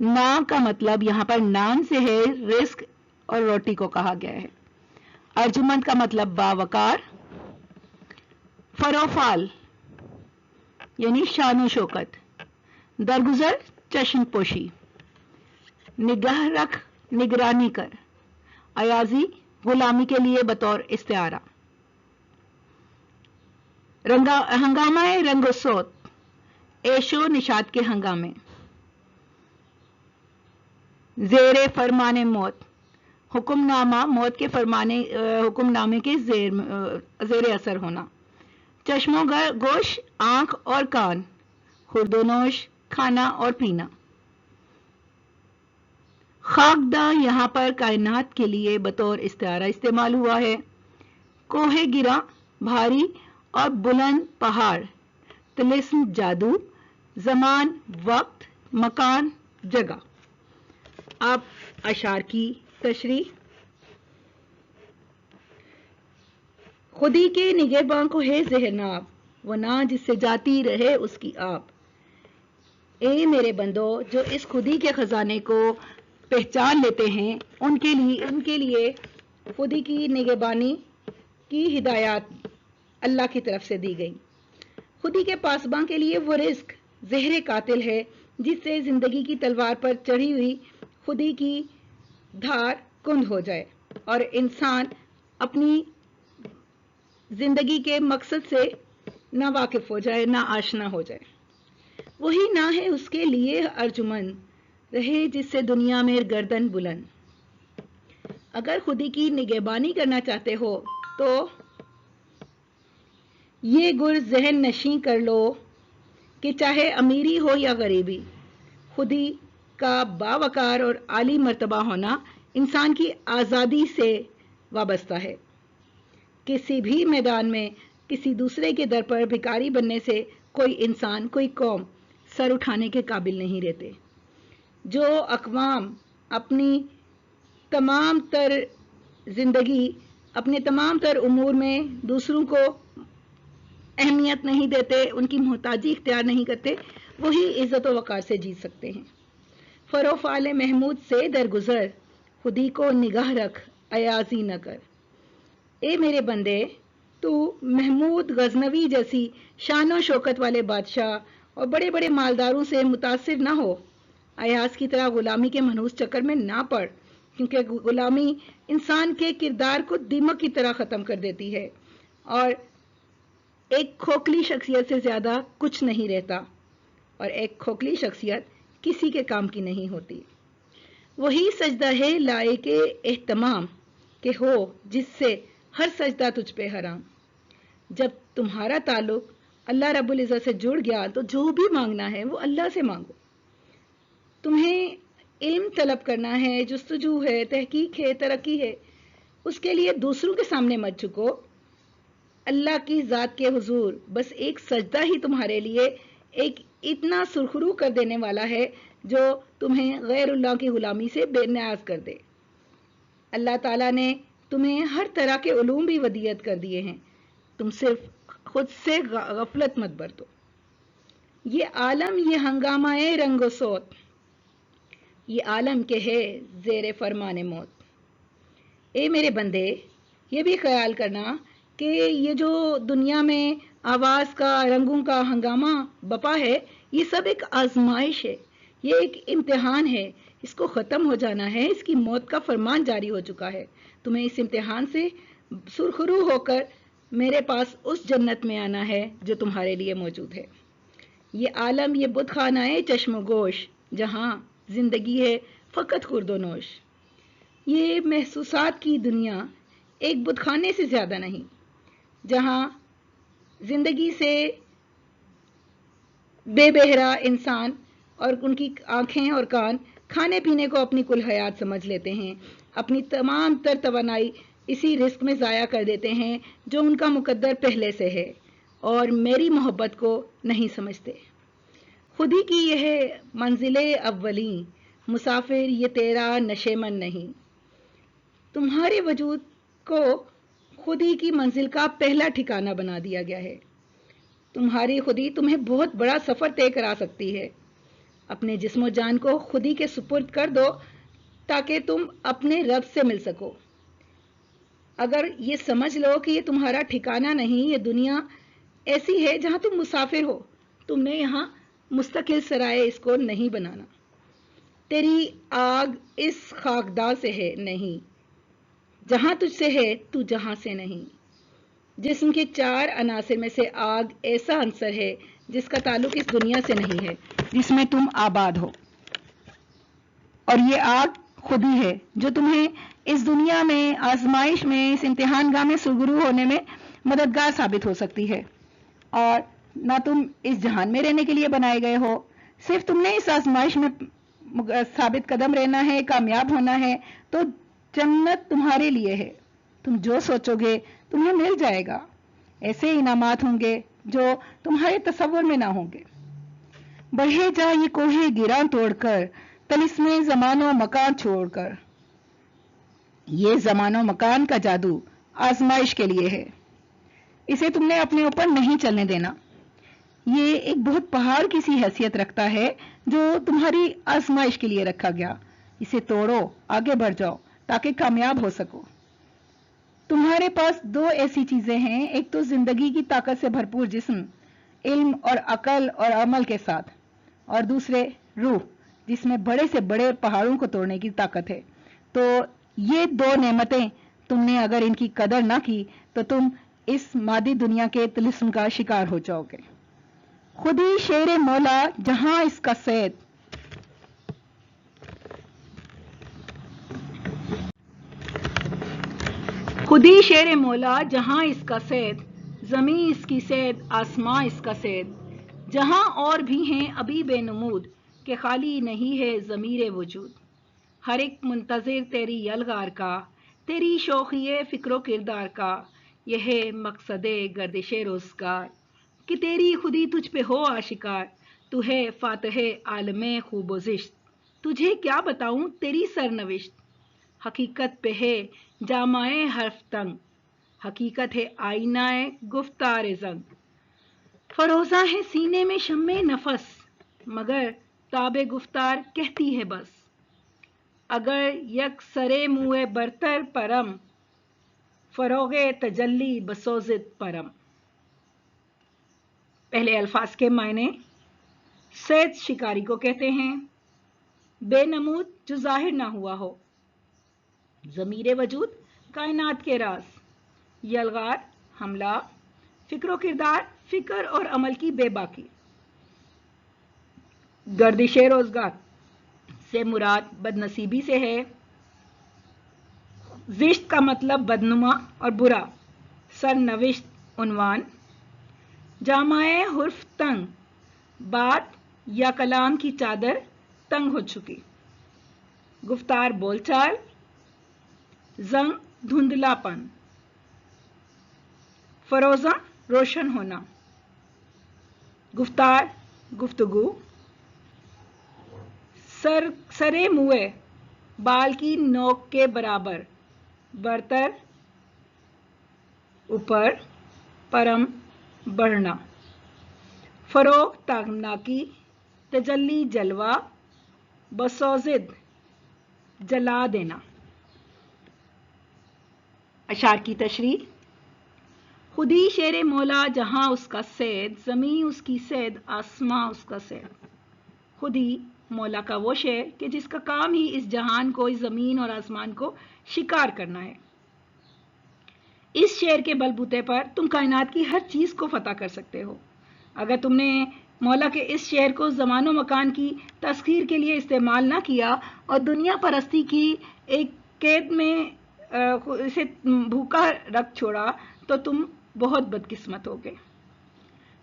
نا کا مطلب یہاں پر نان سے ہے، رزق اور روٹی کو کہا گیا ہے۔ ارجمند کا مطلب باوقار، فروفال یعنی شان و شوکت، درگزر چشم پوشی، نگاہ رکھ نگرانی کر، ایازی غلامی کے لیے بطور استعارہ، ہنگامہ رنگ و صوت، عیش و نشاط کے ہنگامے، زیر فرمان موت، حکم نامہ موت کے حکم نامے کے زیر اثر ہونا، چشم و گوش آنکھ اور کان، خورد و نوش کھانا اور پینا۔ خاکدہ یہاں پر کائنات کے لیے بطور استعارہ استعمال ہوا ہے۔ کوہ گراں بھاری اور بلند پہاڑ، طلسم جادو، زمان وقت مکان جگہ۔ اب اشعار کی تشریح۔ خودی کے نگہباں کو ہے زہرناب، وہ نہ جس سے جاتی رہے اس کی آپ۔ اے میرے بندو، جو اس خودی کے خزانے کو پہچان لیتے ہیں ان کے لیے خودی کی نگہبانی کی ہدایات اللہ کی طرف سے دی گئی۔ خودی کے پاسباں کے لیے وہ رزق زہر قاتل ہے جس سے زندگی کی تلوار پر چڑھی ہوئی خودی کی دھار کند ہو جائے اور انسان اپنی زندگی کے مقصد سے نہ واقف ہو جائے، نہ آشنا ہو جائے۔ وہی نہ ہے اس کے لیے ارجمند رہے جس سے دنیا میں گردن بلند۔ اگر خودی کی نگہبانی کرنا چاہتے ہو تو یہ گر ذہن نشیں کر لو کہ چاہے امیری ہو یا غریبی، خودی کا باوقار اور عالی مرتبہ ہونا انسان کی آزادی سے وابستہ ہے۔ کسی بھی میدان میں کسی دوسرے کے در پر بھکاری بننے سے کوئی انسان، کوئی قوم سر اٹھانے کے قابل نہیں رہتے۔ جو اقوام اپنی تمام تر زندگی، اپنے تمام تر امور میں دوسروں کو اہمیت نہیں دیتے، ان کی محتاجی اختیار نہیں کرتے، وہی عزت و وقار سے جیت سکتے ہیں۔ فروفال محمود سے درگزر، خودی کو نگاہ رکھ ایازی نہ کر۔ اے میرے بندے، تو محمود غزنوی جیسی شان و شوکت والے بادشاہ اور بڑے بڑے مالداروں سے متاثر نہ ہو، ایاز کی طرح غلامی کے منحوس چکر میں نہ پڑ، کیونکہ غلامی انسان کے کردار کو دیمک کی طرح ختم کر دیتی ہے اور ایک کھوکھلی شخصیت سے زیادہ کچھ نہیں رہتا، اور ایک کھوکھلی شخصیت کسی کے کام کی نہیں ہوتی۔ وہی سجدہ ہے لائق اہتمام کہ ہو جس سے ہر سجدہ تجھ پہ حرام۔ جب تمہارا تعلق اللہ رب العزت سے جڑ گیا تو جو بھی مانگنا ہے وہ اللہ سے مانگو۔ تمہیں علم طلب کرنا ہے، جستجو ہے، تحقیق ہے، ترقی ہے، اس کے لیے دوسروں کے سامنے مت جھکو۔ اللہ کی ذات کے حضور بس ایک سجدہ ہی تمہارے لیے ایک اتنا سرخرو کر دینے والا ہے جو تمہیں غیر اللہ کی غلامی سے بے نیاز کر دے۔ اللہ تعالیٰ نے تمہیں ہر طرح کے علوم بھی ودیعت کر دیے ہیں، تم صرف خود سے غفلت مت برتو۔ یہ عالم، یہ ہنگامہ رنگ و صوت، یہ عالم کے ہے زیر فرمان موت۔ اے میرے بندے، یہ بھی خیال کرنا کہ یہ جو دنیا میں آواز کا، رنگوں کا ہنگامہ بپا ہے، یہ سب ایک آزمائش ہے، یہ ایک امتحان ہے، اس کو ختم ہو جانا ہے، اس کی موت کا فرمان جاری ہو چکا ہے۔ تمہیں اس امتحان سے سرخرو ہو کر میرے پاس اس جنت میں آنا ہے جو تمہارے لیے موجود ہے۔ یہ عالم، یہ بت خانہ ہے چشم و گوش، جہاں زندگی ہے فقط خورد و نوش۔ یہ محسوسات کی دنیا ایک بت خانے سے زیادہ نہیں، جہاں زندگی سے بے بہرا انسان اور ان کی آنکھیں اور کان کھانے پینے کو اپنی کل حیات سمجھ لیتے ہیں، اپنی تمام تر توانائی اسی رزق میں ضائع کر دیتے ہیں جو ان کا مقدر پہلے سے ہے، اور میری محبت کو نہیں سمجھتے۔ خودی کی یہ ہے منزل اولیں، مسافر یہ تیرا نشے من نہیں۔ تمہارے وجود کو خودی کی منزل کا پہلا ٹھکانہ بنا دیا گیا ہے۔ تمہاری خودی تمہیں بہت بڑا سفر طے کرا سکتی ہے، اپنے جسم و جان کو خود ہی کے سپرد کر دو تاکہ تم اپنے رب سے مل سکو۔ اگر یہ سمجھ لو کہ یہ تمہارا ٹھکانہ نہیں، یہ دنیا ایسی ہے جہاں تم مسافر ہو، تم نے یہاں مستقل سرائے اس کو نہیں بنانا۔ تیری آگ اس خاکدار سے ہے نہیں، جہاں تجھ سے ہے تو جہاں سے نہیں۔ جسم کے 4 عناصر میں سے آگ ایسا عنصر ہے جس کا تعلق اس دنیا سے نہیں ہے جس میں تم آباد ہو، اور یہ آگ خود ہی ہے جو تمہیں اس دنیا میں، آزمائش میں، اس امتحان گاہ میں سرگرو ہونے میں مددگار ثابت ہو سکتی ہے۔ اور نہ تم اس جہان میں رہنے کے لیے بنائے گئے ہو، صرف تم نے اس آزمائش میں ثابت قدم رہنا ہے، کامیاب ہونا ہے، تو جنت تمہارے لیے ہے۔ تم جو سوچو گے تمہیں مل جائے گا۔ ایسے انعامات ہوں گے جو تمہارے تصور میں نہ ہوں گے۔ بڑھے جا یہ کوہ گراں توڑ کر، طلسم زمان و مکان چھوڑ کر۔ یہ زمان و مکان کا جادو آزمائش کے لیے ہے، اسے تم نے اپنے اوپر نہیں چلنے دینا۔ یہ ایک بہت پہاڑ کی سی حیثیت رکھتا ہے جو تمہاری آزمائش کے لیے رکھا گیا۔ اسے توڑو، آگے بڑھ جاؤ تاکہ کامیاب ہو سکو۔ تمہارے پاس 2 ایسی چیزیں ہیں، ایک تو زندگی کی طاقت سے بھرپور جسم، علم اور عقل اور عمل کے ساتھ، اور دوسرے روح جس میں بڑے سے بڑے پہاڑوں کو توڑنے کی طاقت ہے۔ تو یہ 2 نعمتیں تم نے اگر ان کی قدر نہ کی تو تم اس مادی دنیا کے طلسم کا شکار ہو جاؤ گے۔ خود ہی شیر مولا جہاں اس کا صید، خود ہی شیر مولا جہاں اس کا صید، زمیں اس کی صید، آسماں اس کا صید۔ جہاں اور بھی ہیں ابھی بے نمود کہ خالی نہیں ہے ضمیر وجود۔ ہر ایک منتظر تیری یلغار کا، تیری شوخی فکر و کردار کا، یہ ہے مقصد گردش روزگار کہ تیری خودی تجھ پہ ہو آشکار۔ تو ہے فاتح عالم خوب و زشت، تجھے کیا بتاؤں تیری سرنوشت۔ حقیقت پہ ہے جامع حرف تنگ، حقیقت ہے آئینہ گفتار زنگ۔ فروزاں ہے سینے میں شمع نفس، مگر تاب گفتار کہتی ہے بس۔ اگر یک سرے موئے برتر پرم، فروغ تجلی بسوزد پرم۔ پہلے الفاظ کے معنی: صید شکاری کو کہتے ہیں، بے نمود جو ظاہر نہ ہوا ہو، ضمیر وجود کائنات کے راز، یلغار حملہ، فکر و کردار فکر اور عمل کی بے باکی۔ گردش روزگار سے مراد بد نصیبی سے ہے۔ زشت کا مطلب بدنما اور برا۔ سرنوشت عنوان۔ جامع حرف تنگ، بات یا کلام کی چادر تنگ ہو چکی۔ گفتار بول چال، زنگ دھندلا پن، فروزاں روشن ہونا، گفتار گفتگو، سرے موئے بال کی نوک کے برابر، برتر اوپر، پرم بڑھنا، فروغ تابناکی، تجلی جلوہ، بسوزد جلا دینا۔ اشعار کی تشریح: خودی شیر مولا جہاں اس کا صید، زمیں اس کی صید، آسماں اس کا صید۔ خودی مولا کا وہ شیر کہ جس کا کام ہی اس جہان کو، اس زمین اور آسمان کو شکار کرنا ہے۔ اس شیر کے بلبوتے پر تم کائنات کی ہر چیز کو فتح کر سکتے ہو۔ اگر تم نے مولا کے اس شیر کو زمان و مکان کی تسخیر کے لیے استعمال نہ کیا اور دنیا پرستی کی ایک قید میں اسے بھوکا رکھ چھوڑا تو تم بہت بدقسمت ہوگے۔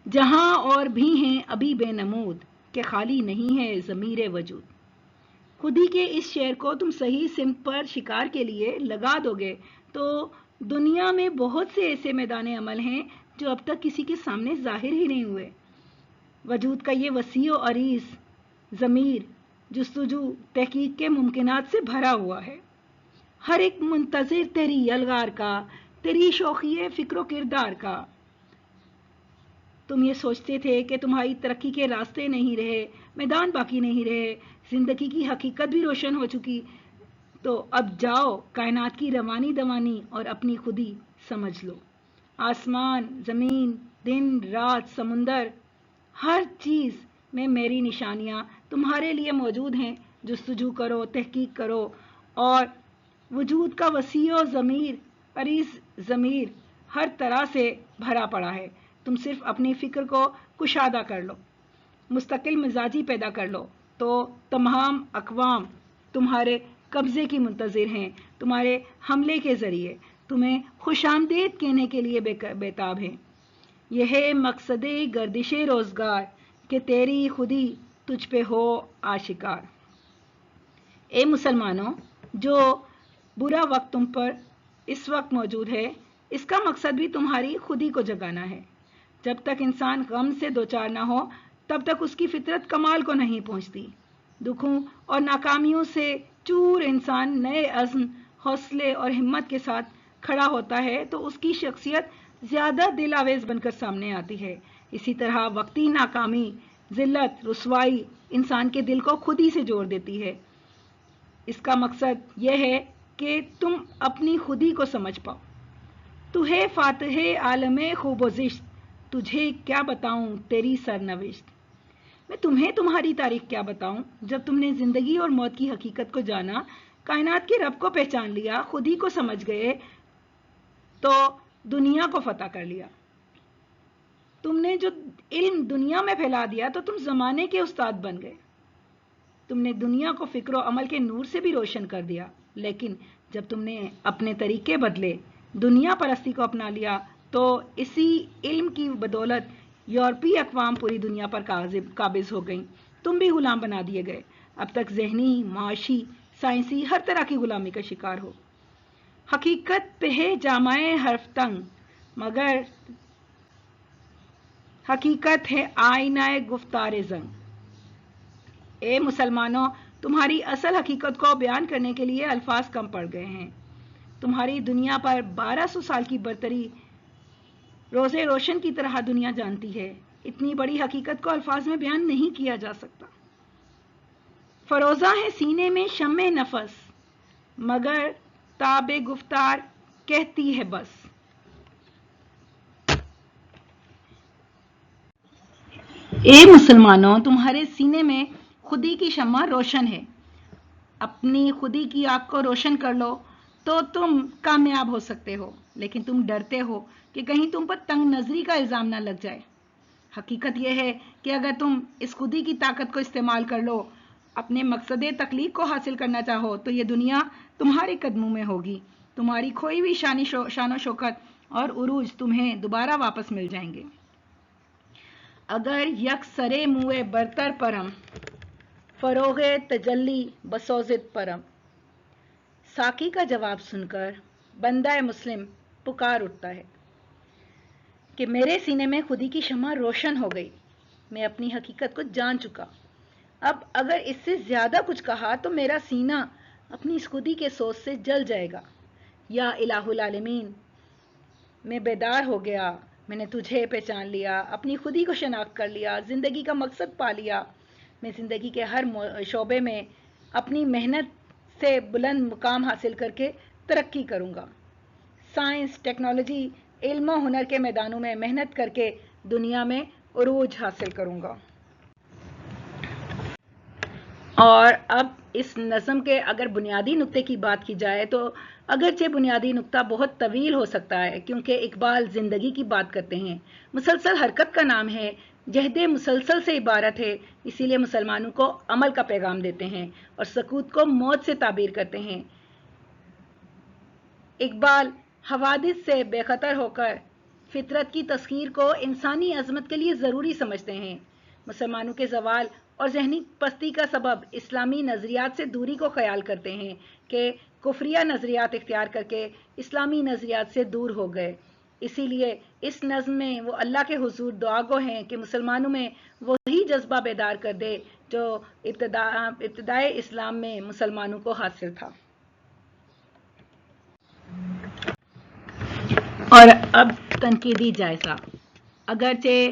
جہاں اور بھی ہیں ابھی بے نمود کہ خالی نہیں ہے ضمیر وجود۔ خودی کے اس شعر کو تم صحیح سمت پر شکار کے لیے لگا دو گے تو دنیا میں بہت سے ایسے میدان عمل ہیں جو اب تک کسی کے سامنے ظاہر ہی نہیں ہوئے۔ وجود کا یہ وسیع و عریض ضمیر جستجو تحقیق کے ممکنات سے بھرا ہوا ہے۔ ہر ایک منتظر تیری یلغار کا، تیری شوخی فکر و کردار کا۔ تم یہ سوچتے تھے کہ تمہاری ترقی کے راستے نہیں رہے، میدان باقی نہیں رہے، زندگی کی حقیقت بھی روشن ہو چکی، تو اب جاؤ کائنات کی روانی دوانی اور اپنی خودی سمجھ لو۔ آسمان، زمین، دن، رات، سمندر، ہر چیز میں میری نشانیاں تمہارے لیے موجود ہیں۔ جستجو کرو، تحقیق کرو، اور وجود کا وسیع و ضمیر، عریض ضمیر ہر طرح سے بھرا پڑا ہے۔ تم صرف اپنی فکر کو کشادہ کر لو، مستقل مزاجی پیدا کر لو، تو تمام اقوام تمہارے قبضے کی منتظر ہیں، تمہارے حملے کے ذریعے تمہیں خوش آمدید کہنے کے لیے بیتاب ہیں۔ یہ ہے مقصد گردش روزگار کہ تیری خودی تجھ پہ ہو آشکار۔ اے مسلمانوں، جو برا وقت تم پر اس وقت موجود ہے، اس کا مقصد بھی تمہاری خودی کو جگانا ہے۔ جب تک انسان غم سے دوچار نہ ہو تب تک اس کی فطرت کمال کو نہیں پہنچتی۔ دکھوں اور ناکامیوں سے چور انسان نئے عزم، حوصلے اور ہمت کے ساتھ کھڑا ہوتا ہے تو اس کی شخصیت زیادہ دل آویز بن کر سامنے آتی ہے۔ اسی طرح وقتی ناکامی، ذلت، رسوائی انسان کے دل کو خودی سے جوڑ دیتی ہے۔ اس کا مقصد یہ ہے کہ تم اپنی خودی کو سمجھ پاؤ۔ تو ہے فاتح عالم خوب و زشت، تجھے کیا بتاؤں تیری سرنوشت۔ میں تمہیں تمہاری تاریخ کیا بتاؤں؟ جب تم نے زندگی اور موت کی حقیقت کو جانا، کائنات کے رب کو پہچان لیا، خودی کو سمجھ گئے، تو دنیا کو فتح کر لیا۔ تم نے جو علم دنیا میں پھیلا دیا تو تم زمانے کے استاد بن گئے۔ تم نے دنیا کو فکر و عمل کے نور سے بھی روشن کر دیا، لیکن جب تم نے اپنے طریقے بدلے، دنیا پرستی کو اپنا لیا، تو اسی علم کی بدولت یورپی اقوام پوری دنیا پر قابض ہو گئیں۔ تم بھی غلام بنا دیے گئے۔ اب تک ذہنی، معاشی، سائنسی ہر طرح کی غلامی کا شکار ہو۔ حقیقت پہ ہے جامع حرف تنگ، مگر حقیقت ہے آئینہ گفتار زنگ۔ اے مسلمانوں، تمہاری اصل حقیقت کو بیان کرنے کے لیے الفاظ کم پڑ گئے ہیں۔ تمہاری دنیا پر 1200 سال کی برتری روز روشن کی طرح دنیا جانتی ہے۔ اتنی بڑی حقیقت کو الفاظ میں بیان نہیں کیا جا سکتا۔ فروزہ ہے سینے میں شمع نفس، مگر تاب گفتار کہتی ہے بس۔ اے مسلمانوں، تمہارے سینے میں خودی کی شمع روشن ہے۔ اپنی خودی کی آگ کو روشن کر لو تو تم کامیاب ہو سکتے ہو، لیکن تم ڈرتے ہو کہ کہیں تم پر تنگ نظری کا الزام نہ لگ جائے۔ حقیقت یہ ہے کہ اگر تم اس خودی کی طاقت کو استعمال کر لو، اپنے مقصد تخلیق کو حاصل کرنا چاہو، تو یہ دنیا تمہارے قدموں میں ہوگی۔ تمہاری کھوئی ہوئی شان و شوکت اور عروج تمہیں دوبارہ واپس مل جائیں گے۔ اگر یک سرے موئے برتر پرم، فروغ تجلی بسوزد پرم۔ ساقی کا جواب سن کر بندہ مسلم پکار اٹھتا ہے کہ میرے سینے میں خودی کی شمع روشن ہو گئی، میں اپنی حقیقت کو جان چکا۔ اب اگر اس سے زیادہ کچھ کہا تو میرا سینہ اپنی اس خودی کے سوز سے جل جائے گا۔ یا الہ العالمین، میں بیدار ہو گیا، میں نے تجھے پہچان لیا، اپنی خودی کو شناخت کر لیا، زندگی کا مقصد پا لیا۔ میں زندگی کے ہر شعبے میں اپنی محنت سے بلند مقام حاصل کر کے ترقی کروں گا۔ سائنس، ٹیکنالوجی، علم و ہنر کے میدانوں میں محنت کر کے دنیا میں عروج حاصل کروں گا۔ اور اب اس نظم کے اگر بنیادی نقطے کی بات کی جائے تو اگرچہ بنیادی نقطہ بہت طویل ہو سکتا ہے، کیونکہ اقبال زندگی کی بات کرتے ہیں۔ مسلسل حرکت کا نام ہے، جہد مسلسل سے عبارت ہے، اسی لیے مسلمانوں کو عمل کا پیغام دیتے ہیں اور سکوت کو موت سے تعبیر کرتے ہیں۔ اقبال حوادث سے بے خطر ہو کر فطرت کی تسخیر کو انسانی عظمت کے لیے ضروری سمجھتے ہیں۔ مسلمانوں کے زوال اور ذہنی پستی کا سبب اسلامی نظریات سے دوری کو خیال کرتے ہیں کہ کفریہ نظریات اختیار کر کے اسلامی نظریات سے دور ہو گئے۔ اسی لیے اس نظم میں وہ اللہ کے حضور دعا گو ہیں کہ مسلمانوں میں وہی جذبہ بیدار کر دے جو ابتدائے اسلام میں مسلمانوں کو حاصل تھا۔ اور اب تنقیدی جائزہ۔ اگرچہ